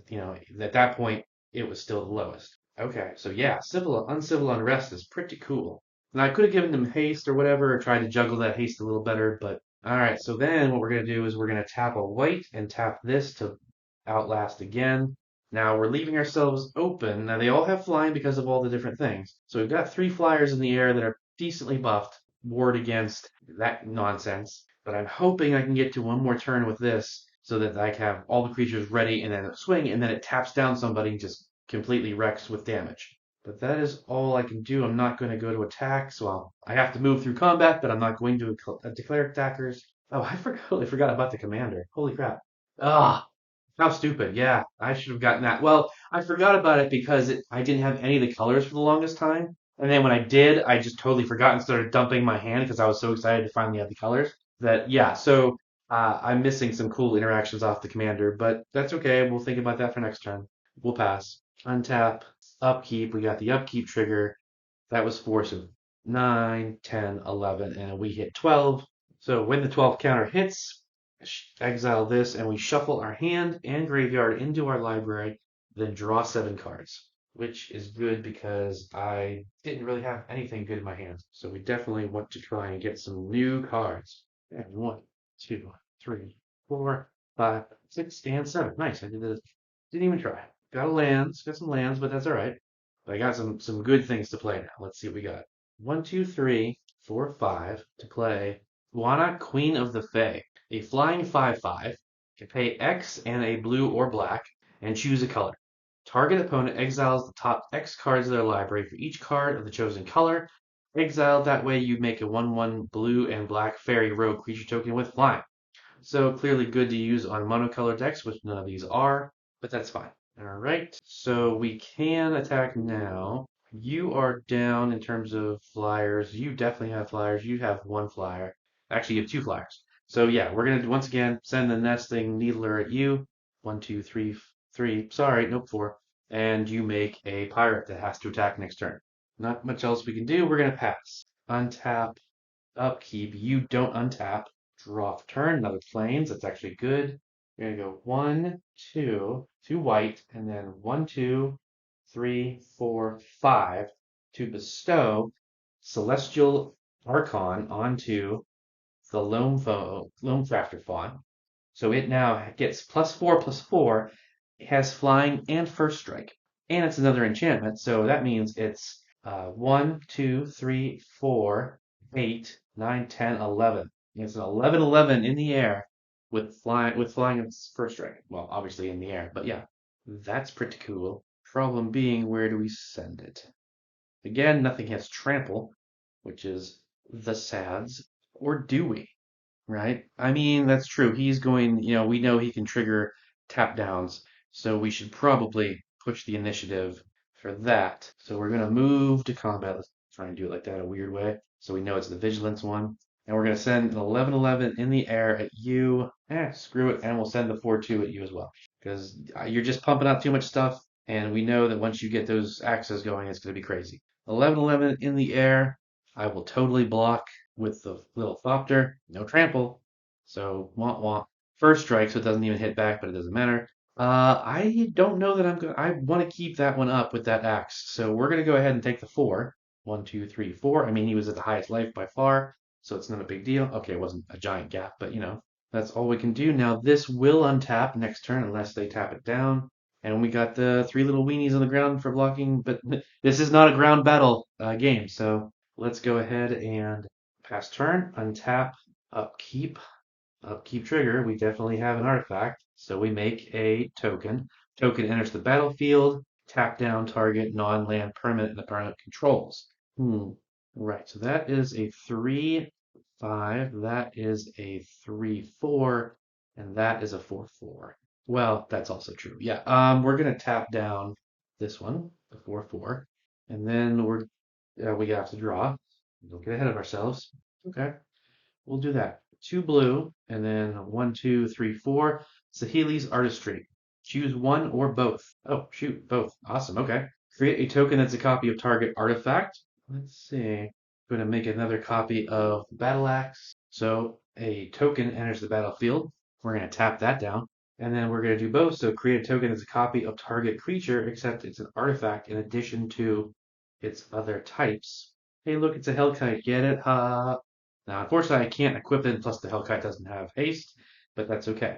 Speaker 1: at that point, it was still the lowest. Okay, so yeah, Uncivil Unrest is pretty cool. And I could have given them haste or whatever, or tried to juggle that haste a little better, but alright, so then what we're going to do is we're going to tap a white and tap this to outlast again. Now we're leaving ourselves open. Now they all have flying because of all the different things. So we've got 3 flyers in the air that are decently buffed, ward against that nonsense. But I'm hoping I can get to one more turn with this so that I have all the creatures ready and then swing, and then it taps down somebody and just completely wrecks with damage. But that is all I can do. I'm not going to go to attack, so I have to move through combat, but I'm not going to declare attackers. Oh, I totally forgot about the commander. Holy crap. Ah, how stupid. Yeah, I should have gotten that. Well, I forgot about it because I didn't have any of the colors for the longest time. And then when I did, I just totally forgot and started dumping my hand because I was so excited to finally have the colors. So I'm missing some cool interactions off the commander, but that's okay. We'll think about that for next turn. We'll pass. Untap, upkeep. We got the upkeep trigger. That was 4, so 9, 10, 11, and we hit 12. So when the 12th counter hits, exile this, and we shuffle our hand and graveyard into our library, then draw 7 cards. which is good because I didn't really have anything good in my hands. So we definitely want to try and get some new cards. And one, two, three, four, five, six, and seven. Nice. I did this. Didn't even try. Got some lands, but that's all right. But I got some good things to play now. Let's see what we got. One, two, three, four, five to play. Juana, Queen of the Fae. A flying 5/5. Can pay X and a blue or black and choose a color. Target opponent exiles the top X cards of their library for each card of the chosen color. Exiled that way, you make a 1/1 blue and black fairy rogue creature token with flying. So clearly good to use on monocolor decks, which none of these are, but that's fine. All right, so we can attack now. You are down in terms of flyers. You definitely have flyers. You have one flyer. Actually, you have two flyers. So yeah, we're gonna once again send the nesting needler at you. One, two, three, three. Sorry, nope, four. And you make a pirate that has to attack next turn. Not much else we can do. We're gonna pass. Untap, upkeep. You don't untap. Draw for turn, another plains. That's actually good. We're gonna go one, two white, and then one, two, three, four, five to bestow Celestial Archon onto the Lone Crafter Fawn. So it now gets plus four. It has flying and first strike, and it's another enchantment. So that means it's 1, 2, 3, 4, 8, 9, 10, 11. It's an 11/11 in the air with flying and first strike. Well, obviously in the air, but yeah, that's pretty cool. Problem being, where do we send it? Again, nothing has trample, which is the sads. Or do we? Right? I mean, that's true. He's going, we know he can trigger tap downs, so we should probably push the initiative for that. So we're going to move to combat. Let's try and do it like that a weird way. So we know it's the vigilance one. And we're going to send an 11/11 in the air at you. Screw it. And we'll send the 4/2 at you as well. Because you're just pumping out too much stuff. And we know that once you get those axes going, it's going to be crazy. 11/11 in the air. I will totally block with the little Thopter, no trample. So, womp womp. First strike, so it doesn't even hit back, but it doesn't matter. I don't know that I'm going to. I want to keep that one up with that axe. So, we're going to go ahead and take the 4. 1, 2, 3, 4. I mean, he was at the highest life by far, so it's not a big deal. Okay, it wasn't a giant gap, but that's all we can do. Now, this will untap next turn unless they tap it down. And we got the 3 little weenies on the ground for blocking, but this is not a ground battle game, so let's go ahead and pass turn, untap, upkeep, upkeep trigger. We definitely have an artifact, so we make a token. Token enters the battlefield, tap down target non-land permanent the permanent controls. Right, so that is a 3/5, that is a 3/4, and that is a 4/4. Well, that's also true. Yeah, we're gonna tap down this one, the 4/4, and then we have to draw. Don't get ahead of ourselves. Okay, we'll do that. Two blue, and then one, two, three, four. Sahili's Artistry. Choose one or both. Oh, shoot, both. Awesome. Okay. Create a token that's a copy of target artifact. Let's see. I'm going to make another copy of Battle Axe. So a token enters the battlefield. We're going to tap that down. And then we're going to do both. So create a token as a copy of target creature, except it's an artifact in addition to its other types. Hey, look, it's a Hellkite. Get it? Ha! Now, unfortunately, I can't equip it, plus the Hellkite doesn't have haste, but that's okay.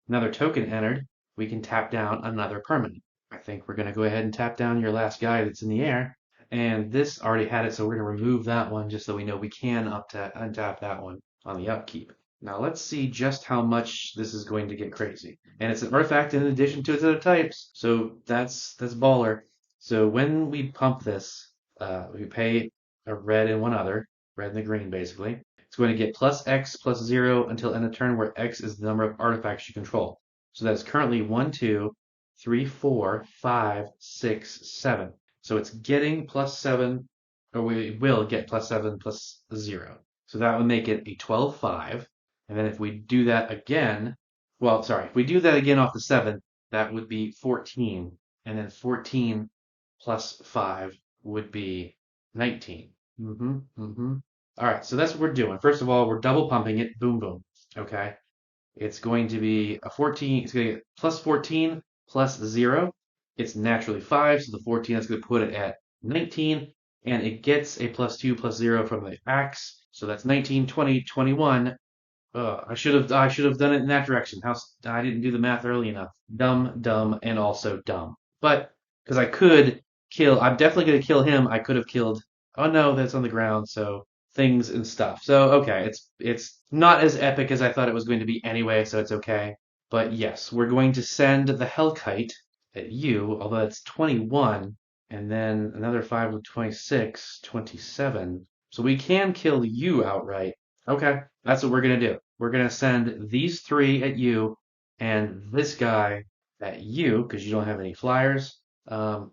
Speaker 1: Another token entered. We can tap down another permanent. I think we're going to go ahead and tap down your last guy that's in the air. And this already had it, so we're going to remove that one just so we know we can untap that one on the upkeep. Now let's see just how much this is going to get crazy. And it's an artifact in addition to its other types, so that's baller. So when we pump this, we pay a red and one other, red and the green basically. It's going to get plus X plus 0 until end of turn, where X is the number of artifacts you control. So that's currently 1, 2, 3, 4, 5, 6, 7. So it's getting plus 7, or we will get plus 7 plus 0. So that would make it a 12/5. And then if we do that again, well, sorry, if we do that again off the 7, that would be 14. And then 14 plus 5 would be 19. All right, so that's what we're doing. First of all, we're double pumping it. Boom, boom. Okay. It's going to be a 14. It's going to get plus 14 plus 0. It's naturally 5, so the 14 is going to put it at 19, and it gets a +2/+0 from the axe, so that's 19, 20, 21. I should have done it in that direction. I didn't do the math early enough. Dumb, dumb, and also dumb. But because I could kill, I'm definitely going to kill him. I could have killed. Oh no, that's on the ground. So things and stuff. So okay, it's not as epic as I thought it was going to be anyway. So it's okay. But yes, we're going to send the Hellkite at you, although it's 21, and then another 5 with 26, 27. So we can kill you outright. Okay, that's what we're gonna do. We're gonna send these three at you and this guy at you because you don't have any flyers.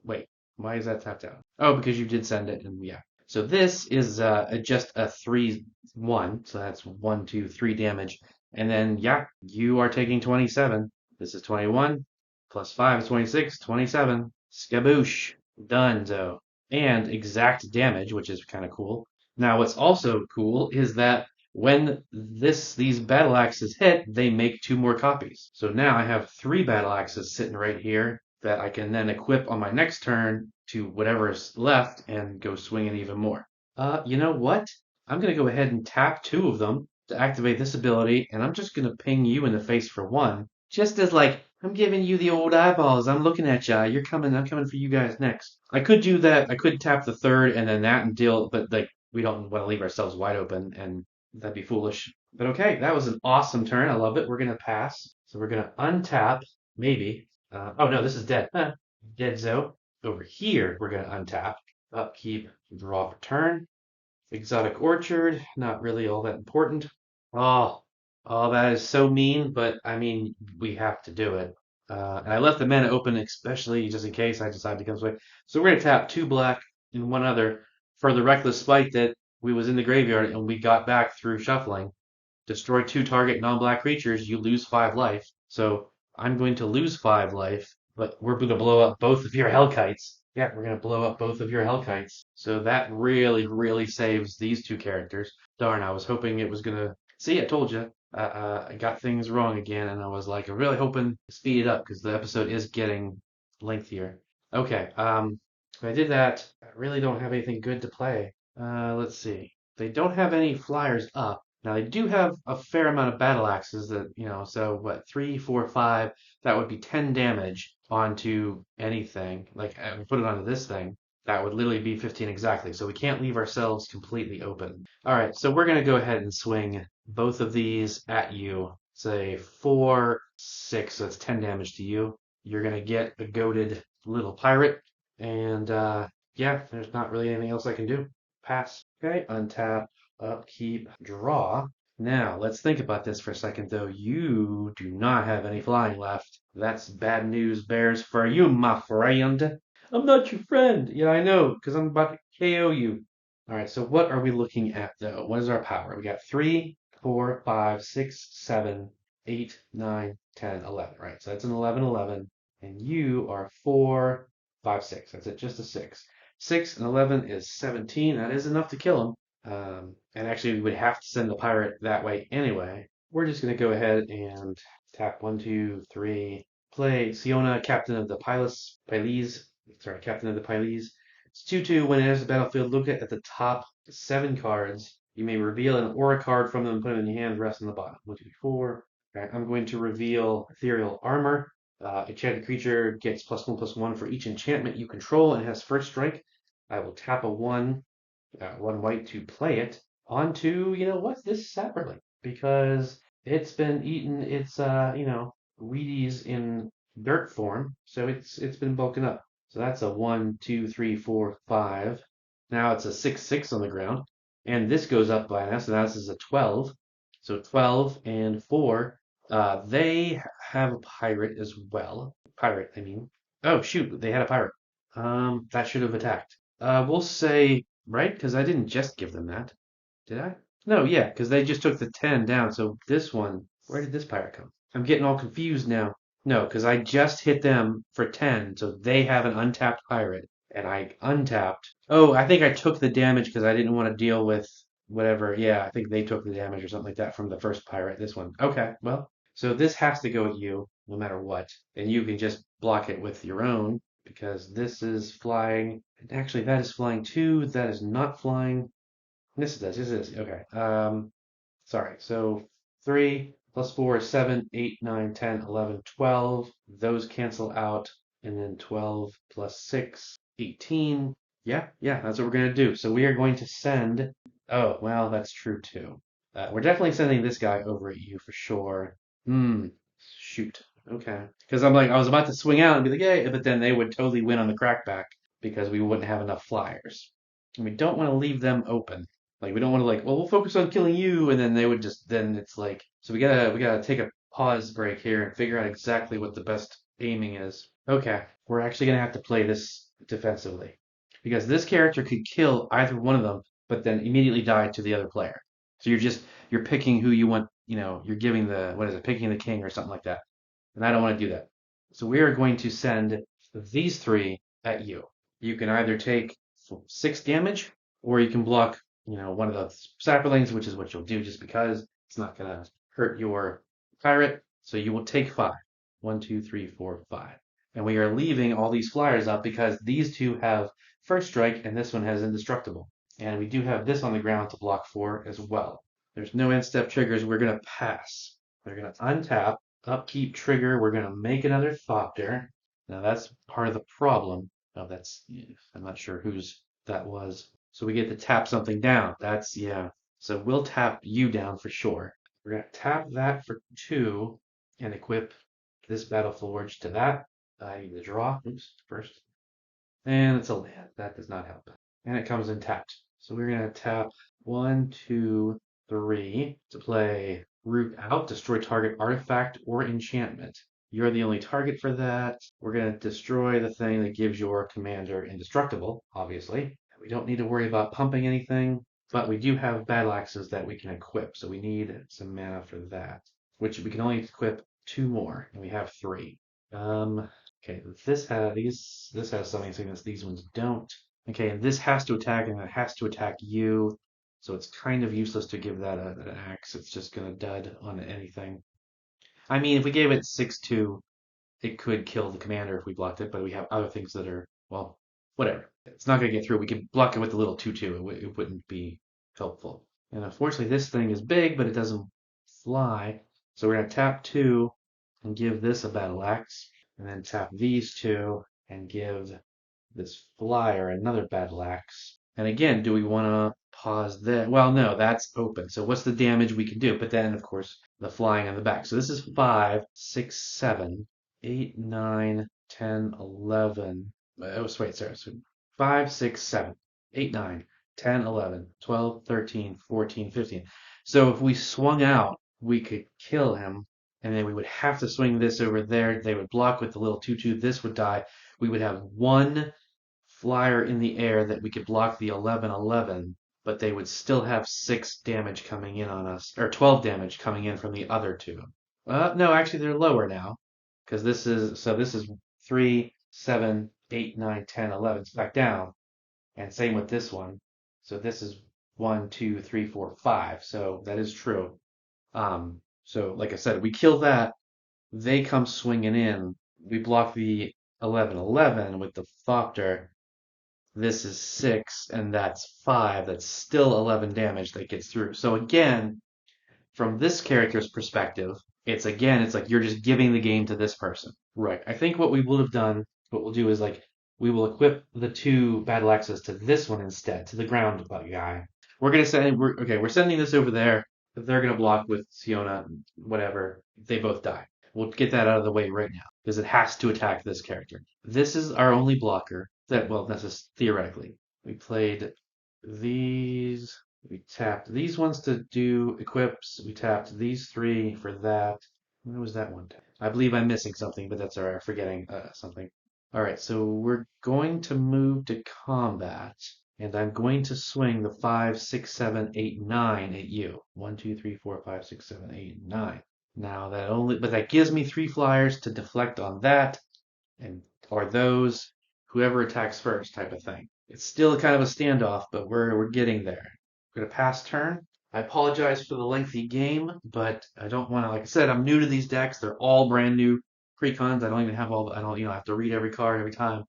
Speaker 1: Wait, why is that tapped out? Oh, because you did send it, and yeah. So this is just a 3/1, so that's 1, 2, 3 damage. And then yeah, you are taking 27. This is 21 plus 5 is 26, 27. Skaboosh. Donezo. And exact damage, which is kind of cool. Now, what's also cool is that when these battle axes hit, they make 2 more copies. So now I have 3 battle axes sitting right here that I can then equip on my next turn to whatever is left and go swinging even more. You know what? I'm going to go ahead and tap 2 of them to activate this ability, and I'm just going to ping you in the face for 1. Just as like, I'm giving you the old eyeballs. I'm looking at ya. I'm coming for you guys next. I could do that. I could tap the 3rd and then that and deal, but like, we don't want to leave ourselves wide open, and that'd be foolish. But okay, that was an awesome turn. I love it. We're going to pass. So we're going to untap, maybe. Oh no, this is dead. Dead Zo. Over here, we're going to untap. Upkeep, draw for turn. Exotic Orchard, not really all that important. Oh, oh, that is so mean, but I mean, we have to do it. And I left the mana open, especially just in case I decide to come away. So we're gonna tap 2 black and 1 other for the Reckless Spite that we was in the graveyard and we got back through shuffling. Destroy 2 target non-black creatures, you lose 5 life. So I'm going to lose 5 life, but we're going to blow up both of your Hellkites. Yeah, we're going to blow up both of your Hellkites. So that really, really saves these 2 characters. Darn, I was hoping it was going to... See, I told you. I got things wrong again, and I was like, I'm really hoping to speed it up because the episode is getting lengthier. Okay, if I did that, I really don't have anything good to play. Let's see. They don't have any flyers up. Now they do have a fair amount of battle axes that, so what, 3, 4, 5, that would be 10 damage onto anything. Like, put it onto this thing, that would literally be 15 exactly. So we can't leave ourselves completely open. All right, so we're going to go ahead and swing both of these at you. Say 4, 6, so that's 10 damage to you. You're going to get a goated little pirate. And yeah, there's not really anything else I can do. Pass. Okay, untap, upkeep, draw. Now, let's think about this for a second, though. You do not have any flying left. That's bad news bears for you, my friend. I'm not your friend. Yeah, I know, because I'm about to KO you. All right, so what are we looking at, though? What is our power? We got 3, 4, 5, 6, 7, 8, 9, 10, 11. Right, so that's an 11, 11. And you are 4, 5, 6. That's it, just a 6. 6 and 11 is 17. That is enough to kill him. And actually, we would have to send the pirate that way anyway. We're just going to go ahead and tap 1, 2, 3. Play Siona, Captain of the Pyles. Sorry, Captain of the Pyles. It's 2/2. When it enters the battlefield, look at the top 7 cards. You may reveal an aura card from them and put them in your hand, the rest on the bottom. 1, 2, 3, 4. Okay, I'm going to reveal Ethereal Armor. Enchanted creature gets +1/+1 for each enchantment you control and has first strike. I will tap a 1 white to play it onto, this Saproling, because it's been eating its, Wheaties in dirt form, so it's been bulking up. So that's a 1, 2, 3, 4, 5. Now it's a 6/6 on the ground, and this goes up by now, so now this is a 12. So 12 and 4. They have a pirate as well. Pirate, I mean. Oh shoot, they had a pirate. That should have attacked. We'll say, right? Because I didn't just give them that. Did I? No, yeah, because they just took the 10 down. So this one, where did this pirate come? I'm getting all confused now. No, because I just hit them for 10, so they have an untapped pirate, and I untapped. Oh, I think I took the damage because I didn't want to deal with whatever. Yeah, I think they took the damage or something like that from the first pirate. This one. Okay, well, so this has to go at you no matter what, and you can just block it with your own. because this is flying. Actually, that is flying too. That is not flying. This does. This is okay. Sorry. So 3 plus 4 is 7, 8, 9, 10, 11, 12. Those cancel out. And then 12 plus 6, 18. Yeah, yeah, that's what we're going to do. So we are going to send. Oh, well, that's true too. We're definitely sending this guy over at you for sure. Hmm. Shoot. Okay. Because I'm like, I was about to swing out and be like, yeah, but then they would totally win on the crackback because we wouldn't have enough flyers. And we don't want to leave them open. Like we don't want to like, well, we'll focus on killing you, and then they would just then it's like so we gotta take a pause break here and figure out exactly what the best aiming is. Okay, we're actually gonna have to play this defensively because this character could kill either one of them, but then immediately die to the other player. So you're picking who you want, you're giving the what is it, picking the king or something like that. And I don't want to do that. So we are going to send these three at you. You can either take 6 damage, or you can block, one of the saplings, which is what you'll do just because it's not gonna hurt your pirate. So you will take 5. 1, 2, 3, 4, 5. And we are leaving all these flyers up because these two have first strike and this one has indestructible. And we do have this on the ground to block for as well. There's no end step triggers. We're gonna pass. We're gonna untap, upkeep trigger. We're gonna make another Thopter. Now that's part of the problem. Oh, I'm not sure whose that was. So we get to tap something down. Yeah. So we'll tap you down for sure. We're gonna tap that for 2 and equip this Battle Forge to that. I need to draw. Oops, first. And it's a land. That does not help. And it comes in tapped. So we're gonna tap 1, 2, 3 to play Root Out, destroy target artifact or enchantment. You're the only target for that. We're going to destroy the thing that gives your commander indestructible, obviously. We don't need to worry about pumping anything, but we do have battle axes that we can equip, so we need some mana for that, which we can only equip 2 more, and we have 3. Okay, this has something saying that these ones don't. Okay, and this has to attack, and it has to attack you, so it's kind of useless to give that an axe. It's just going to dud on anything. I mean, if we gave it 6/2, it could kill the commander if we blocked it, but we have other things that are, well, whatever. It's not going to get through. We can block it with a little 2/2. It wouldn't be helpful. And unfortunately, this thing is big, but it doesn't fly. So we're going to tap 2 and give this a battle axe, and then tap these 2 and give this flyer another battle axe. And again, do we want to pause there? Well, no, that's open. So what's the damage we can do? But then, of course, the flying on the back. So this is 5, 6, 7, 8, 9, 10, 11. Oh, wait, sorry. So 5, 6, 7, 8, 9, 10, 11, 12, 13, 14, 15. So if we swung out, we could kill him, and then we would have to swing this over there. They would block with the little 2/2. This would die. We would have 1 flyer in the air that we could block the 11/11, but they would still have 6 damage coming in on us, or 12 damage coming in from the other 2. No, actually they're lower now, because this is 3, 7, 8, 9, 10, 11. It's back down, and same with this one. So this is 1, 2, 3, 4, 5. So that is true. So like I said, we kill that. They come swinging in. We block the 11/11 with the Thopter. This is 6, and that's 5. That's still 11 damage that gets through. So again, from this character's perspective, it's like you're just giving the game to this person. Right. I think what we'll do is like we will equip the 2 battle axes to this one instead, to the ground guy. We're sending this over there. They're gonna block with Siona, whatever. They both die. We'll get that out of the way right now because it has to attack this character. This is our only blocker this is theoretically. We played these. We tapped these ones to do equips. We tapped these 3 for that. Where was that one? I believe I'm missing something, but that's all right. I'm forgetting something. All right, so we're going to move to combat, and I'm going to swing the 5, 6, 7, 8, 9 at you. 1, 2, 3, 4, 5, 6, 7, 8, 9. Now but that gives me 3 flyers to deflect on that, and or those, whoever attacks first type of thing. It's still kind of a standoff, but we're getting there. We're gonna pass turn. I apologize for the lengthy game, but I don't want to. Like I said, I'm new to these decks. They're all brand new precons. I don't even have I don't have to read every card every time.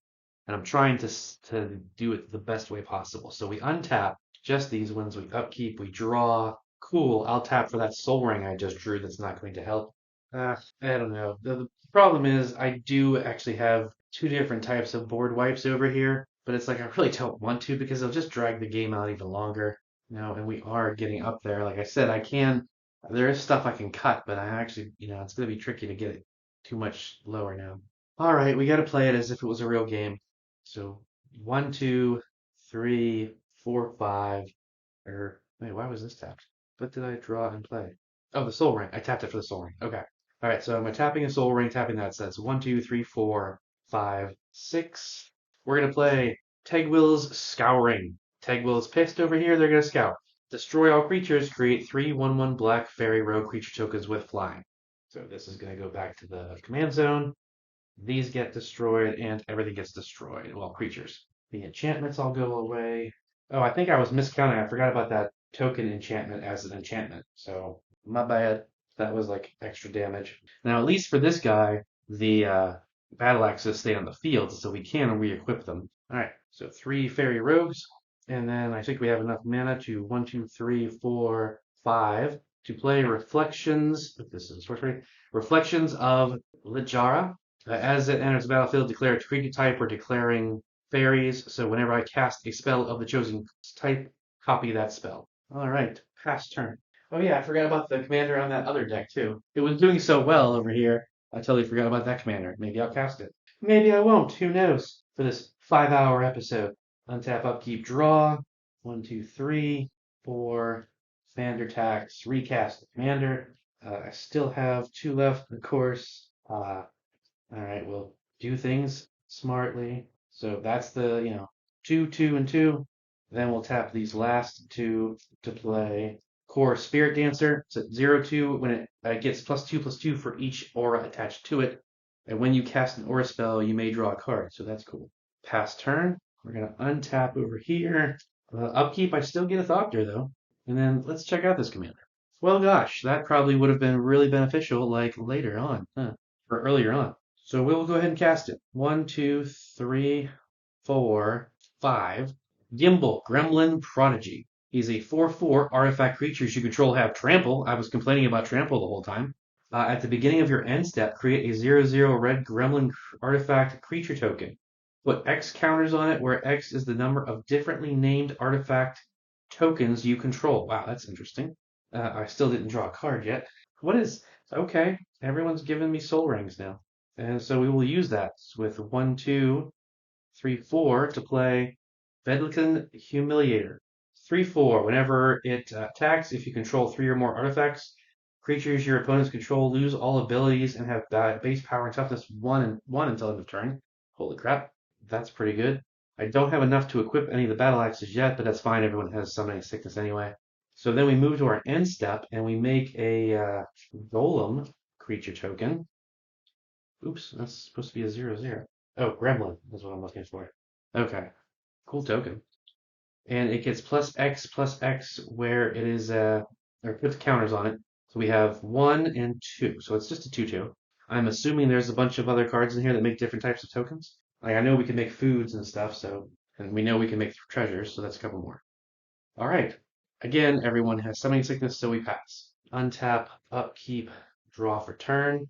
Speaker 1: and I'm trying to do it the best way possible. So we untap just these ones, we upkeep, we draw. Cool, I'll tap for that soul ring I just drew that's not going to help. I don't know. The problem is I do actually have two different types of board wipes over here, but it's like I really don't want to because it'll just drag the game out even longer. And we are getting up there. Like I said, there is stuff I can cut, but I actually, it's going to be tricky to get it too much lower now. All right, we got to play it as if it was a real game. So 1, 2, 3, 4, 5. Or wait, why was this tapped? What did I draw and play? Oh, the soul ring. I tapped it for the soul ring. Okay. All right. So am I tapping a soul ring? Tapping that says 1, 2, 3, 4, 5, 6. We're gonna play Tegwill's Scouring. Tegwill is pissed over here. They're gonna scout. Destroy all creatures. Create 3/1/1 black fairy rogue creature tokens with flying. So this is gonna go back to the command zone. These get destroyed and everything gets destroyed. Well, creatures. The enchantments all go away. Oh, I think I was miscounting. I forgot about that token enchantment as an enchantment. So my bad. That was like extra damage. Now, at least for this guy, the battle axes stay on the field, so we can re-equip them. All right, so 3 fairy rogues, and then I think we have enough mana to 1, 2, 3, 4, 5 to play Reflections. If this is sorcery, Reflections of Lijara. As it enters the battlefield, declare a creature type or declaring fairies. So whenever I cast a spell of the chosen type, copy that spell. All right, pass turn. Oh yeah, I forgot about the commander on that other deck too. It was doing so well over here. I totally forgot about that commander. Maybe I'll cast it. Maybe I won't. Who knows? For this 5-hour episode. Untap, upkeep, draw. 1, 2, 3, 4. Commander tax. Recast the commander. I still have 2 left, of course. All right, we'll do things smartly. So that's the, 2, 2, and 2. Then we'll tap these last 2 to play Core Spirit Dancer. It's at 0/2 when it gets +2/+2 for each aura attached to it. And when you cast an aura spell, you may draw a card. So that's cool. Pass turn. We're going to untap over here. Upkeep, I still get a Thopter though. And then let's check out this commander. Well, gosh, that probably would have been really beneficial like later on, or earlier on. So we'll go ahead and cast it. 1, 2, 3, 4, 5. Gimbal, Gremlin Prodigy. He's a 4/4 artifact creatures you control have trample. I was complaining about trample the whole time. At the beginning of your end step, create a 0/0 red gremlin artifact creature token. Put X counters on it, where X is the number of differently named artifact tokens you control. Wow, that's interesting. I still didn't draw a card yet. What is... Okay, everyone's giving me soul rings now. And so we will use that with 1, 2, 3, 4 to play Vedlican Humiliator. 3/4. Whenever it attacks, if you control 3 or more artifacts, creatures your opponents control lose all abilities and have base power and toughness 1 and 1 until end of turn. Holy crap, that's pretty good. I don't have enough to equip any of the battle axes yet, but that's fine. Everyone has summoning sickness anyway. So then we move to our end step and we make a Golem creature token. Oops, that's supposed to be a 0/0. Oh, Gremlin is what I'm looking for. Okay, cool token. And it gets +X where it is, or puts counters on it. So we have 1 and 2. So it's just a 2/2. I'm assuming there's a bunch of other cards in here that make different types of tokens. Like I know we can make foods and stuff, and we know we can make treasures, so that's a couple more. All right. Again, everyone has summoning sickness, so we pass. Untap, upkeep, draw for turn.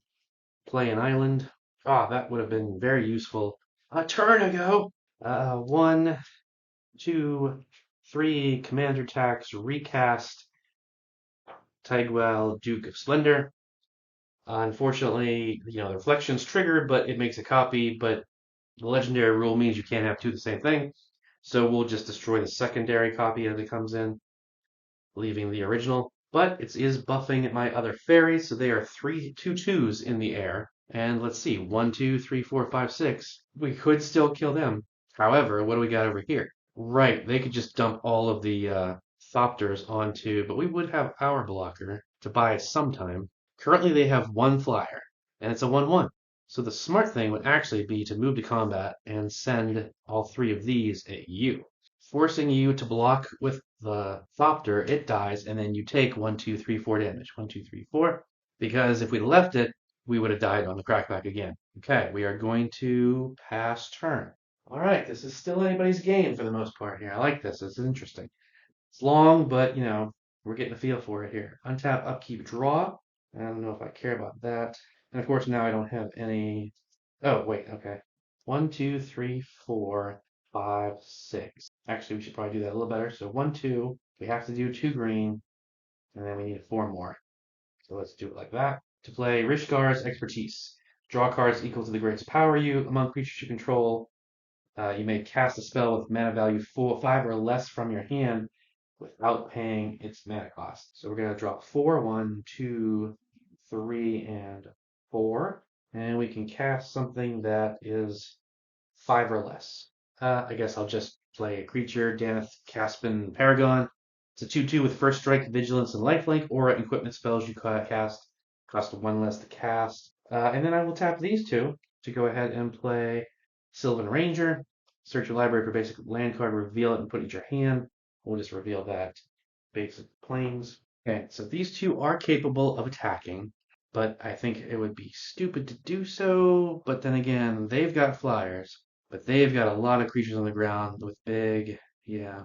Speaker 1: Play an island. That would have been very useful a turn ago. 1, 2, 3, commander tax, recast, Tigwell, Duke of Splendor. Unfortunately, the reflection's triggered, but it makes a copy, but the legendary rule means you can't have 2 of the same thing. So we'll just destroy the secondary copy as it comes in, leaving the original. But it is buffing my other fairies, so they are 2 2s in the air. And let's see, 1, 2, 3, 4, 5, 6. We could still kill them. However, what do we got over here? Right, they could just dump all of the Thopters onto, but we would have our blocker to buy sometime. Currently, they have 1 flyer, and it's a 1/1. So the smart thing would actually be to move to combat and send all 3 of these at you, forcing you to block with the Thopter. It dies, and then you take 1, 2, 3, 4 damage. 1, 2, 3, 4. Because if we left it, we would have died on the crackback again. Okay, we are going to pass turn. All right, this is still anybody's game for the most part here. I like this. This is interesting. It's long, but we're getting a feel for it here. Untap, upkeep, draw. I don't know if I care about that. And of course, now I don't have any. Oh, wait, okay. One, two, three, four, five, six. Actually, we should probably do that a little better. So one, two. We have to do two green, and then we need four more. So let's do it like that. To play Rishgar's Expertise. Draw cards equal to the greatest power you among creatures you control. You may cast a spell with mana value 5 or less from your hand without paying its mana cost. So we're going to draw 4, 1, 2, 3, and 4. And we can cast something that is 5 or less. I guess I'll just play a creature, Daneth Caspin Paragon. It's a 2/2 with first strike, vigilance, and lifelink, or equipment spells you cast cost 1 less to cast. And then I will tap these two to go ahead and play Sylvan Ranger. Search your library for basic land card, reveal it, and put it in your hand. We'll just reveal that basic plains. Okay, so these two are capable of attacking, but I think it would be stupid to do so. But then again, they've got flyers, but they've got a lot of creatures on the ground with big, yeah.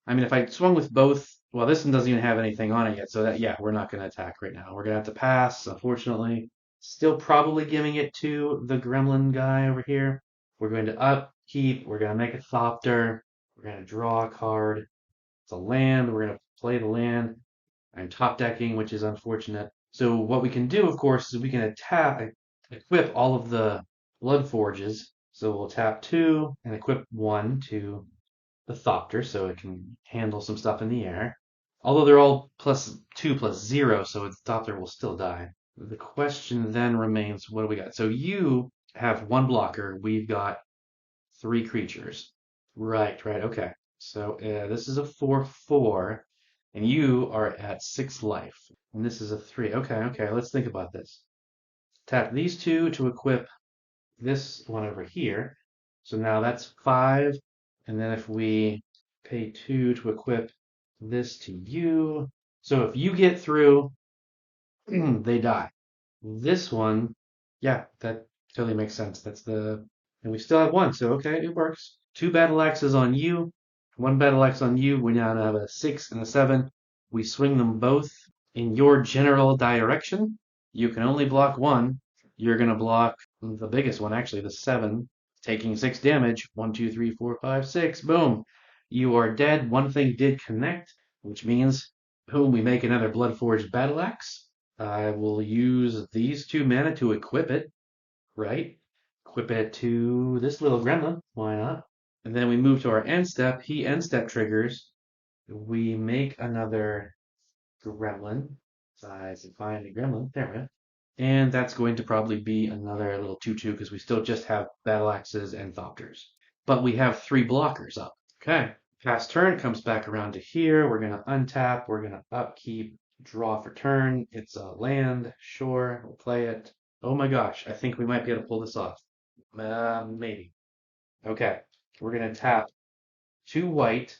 Speaker 1: I mean, if I swung with both, well, this one doesn't even have anything on it yet, so that, yeah, we're not going to attack right now. We're going to have to pass, unfortunately. Still probably giving it to the gremlin guy over here. We're going to upkeep, we're going to make a Thopter, we're going to draw a card. It's a land, we're going to play the land. I'm top decking, which is unfortunate. So what we can do, of course, is we can equip all of the blood forges. So we'll tap 2 and equip 1 to the Thopter so it can handle some stuff in the air. Although they're all +2 +0, so its Thopter will still die. The question then remains, what do we got? So you have one blocker. We've got 3 creatures. Right, okay. So this is a 4/4, and you are at 6 life. And this is a 3. Okay, let's think about this. Tap these two to equip this one over here. So now that's 5. And then if we pay 2 to equip this to you. So if you get through, they die. This one, yeah, that totally makes sense. And we still have 1, so okay, it works. 2 battle axes on you, 1 battle axe on you. We now have a 6 and a 7. We swing them both in your general direction. You can only block 1. You're going to block the biggest one, actually, the 7, taking 6 damage. 1, 2, 3, 4, 5, 6. Boom. You are dead. One thing did connect, which means, boom, we make another Bloodforged battle axe. I will use these 2 mana to equip it, right? Equip it to this little gremlin. Why not? And then we move to our end step. He end step triggers. We make another gremlin. So I can find a gremlin. There we go. And that's going to probably be another little 2/2 because we still just have battle axes and thopters. But we have 3 blockers up. Okay. Pass turn comes back around to here. We're going to untap. We're going to upkeep. Draw for turn. It's a land. Sure, we'll play it. Oh my gosh, I think we might be able to pull this off. Maybe. Okay, we're going to tap 2 white,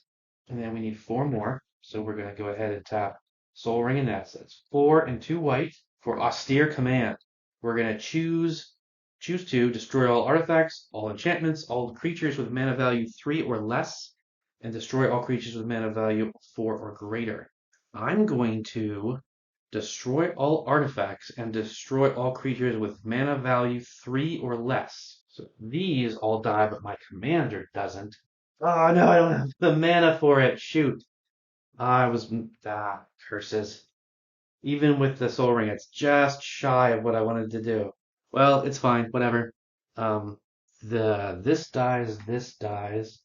Speaker 1: and then we need 4 more. So we're going to go ahead and tap Soul Ring and Assets. 4 and 2 white for Austere Command. We're going to choose to destroy all artifacts, all enchantments, all creatures with mana value 3 or less, and destroy all creatures with mana value 4 or greater. I'm going to destroy all artifacts and destroy all creatures with mana value 3 or less. So these all die, but my commander doesn't. Oh no, I don't have the mana for it. Shoot. I was curses. Even with the Soul Ring, it's just shy of what I wanted to do. Well, it's fine, whatever. This dies, this dies.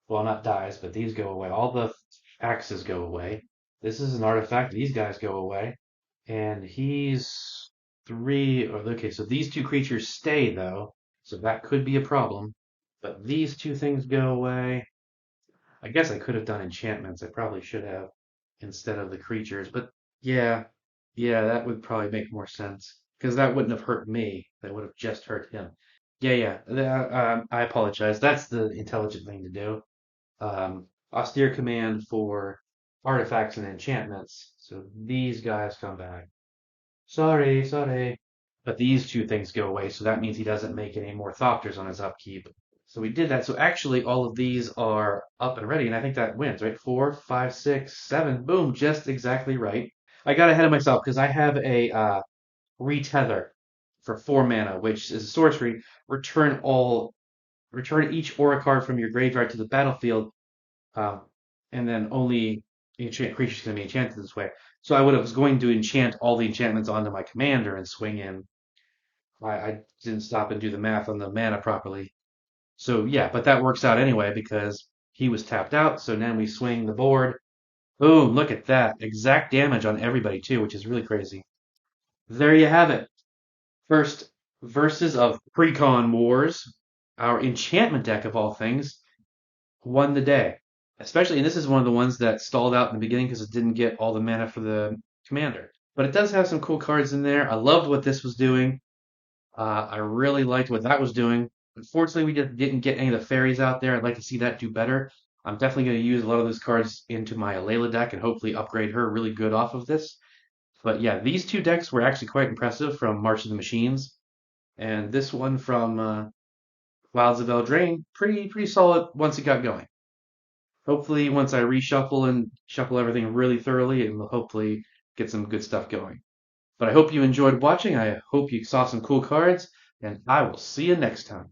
Speaker 1: Well, not dies, but these go away. All the axes go away. This is an artifact. These guys go away. And he's 3. Okay, so these 2 creatures stay, though. So that could be a problem. But these 2 things go away. I guess I could have done enchantments. I probably should have instead of the creatures. But yeah, that would probably make more sense. Because that wouldn't have hurt me. That would have just hurt him. Yeah. I apologize. That's the intelligent thing to do. Austere command for artifacts and enchantments. So these guys come back. Sorry. But these 2 things go away, so that means he doesn't make any more Thopters on his upkeep. So we did that. So actually, all of these are up and ready, and I think that wins, right? Four, five, six, seven. Boom, just exactly right. I got ahead of myself because I have a retether for 4 mana, which is a sorcery. Return all, return each aura card from your graveyard to the battlefield, um, and then only enchant creatures can be enchanted this way. So I was going to enchant all the enchantments onto my commander and swing in. I didn't stop and do the math on the mana properly. So yeah, but that works out anyway because he was tapped out. So now we swing the board. Boom, look at that. Exact damage on everybody too, which is really crazy. There you have it. First verses of Precon Wars. Our enchantment deck of all things won the day. Especially, and this is one of the ones that stalled out in the beginning because it didn't get all the mana for the commander. But it does have some cool cards in there. I loved what this was doing. I really liked what that was doing. Unfortunately, we just didn't get any of the fairies out there. I'd like to see that do better. I'm definitely going to use a lot of those cards into my Alayla deck and hopefully upgrade her really good off of this. But yeah, these two decks were actually quite impressive from March of the Machines, and this one from Wilds of Eldraine, pretty solid once it got going. Hopefully, once I reshuffle and shuffle everything really thoroughly, it will hopefully get some good stuff going. But I hope you enjoyed watching. I hope you saw some cool cards, and I will see you next time.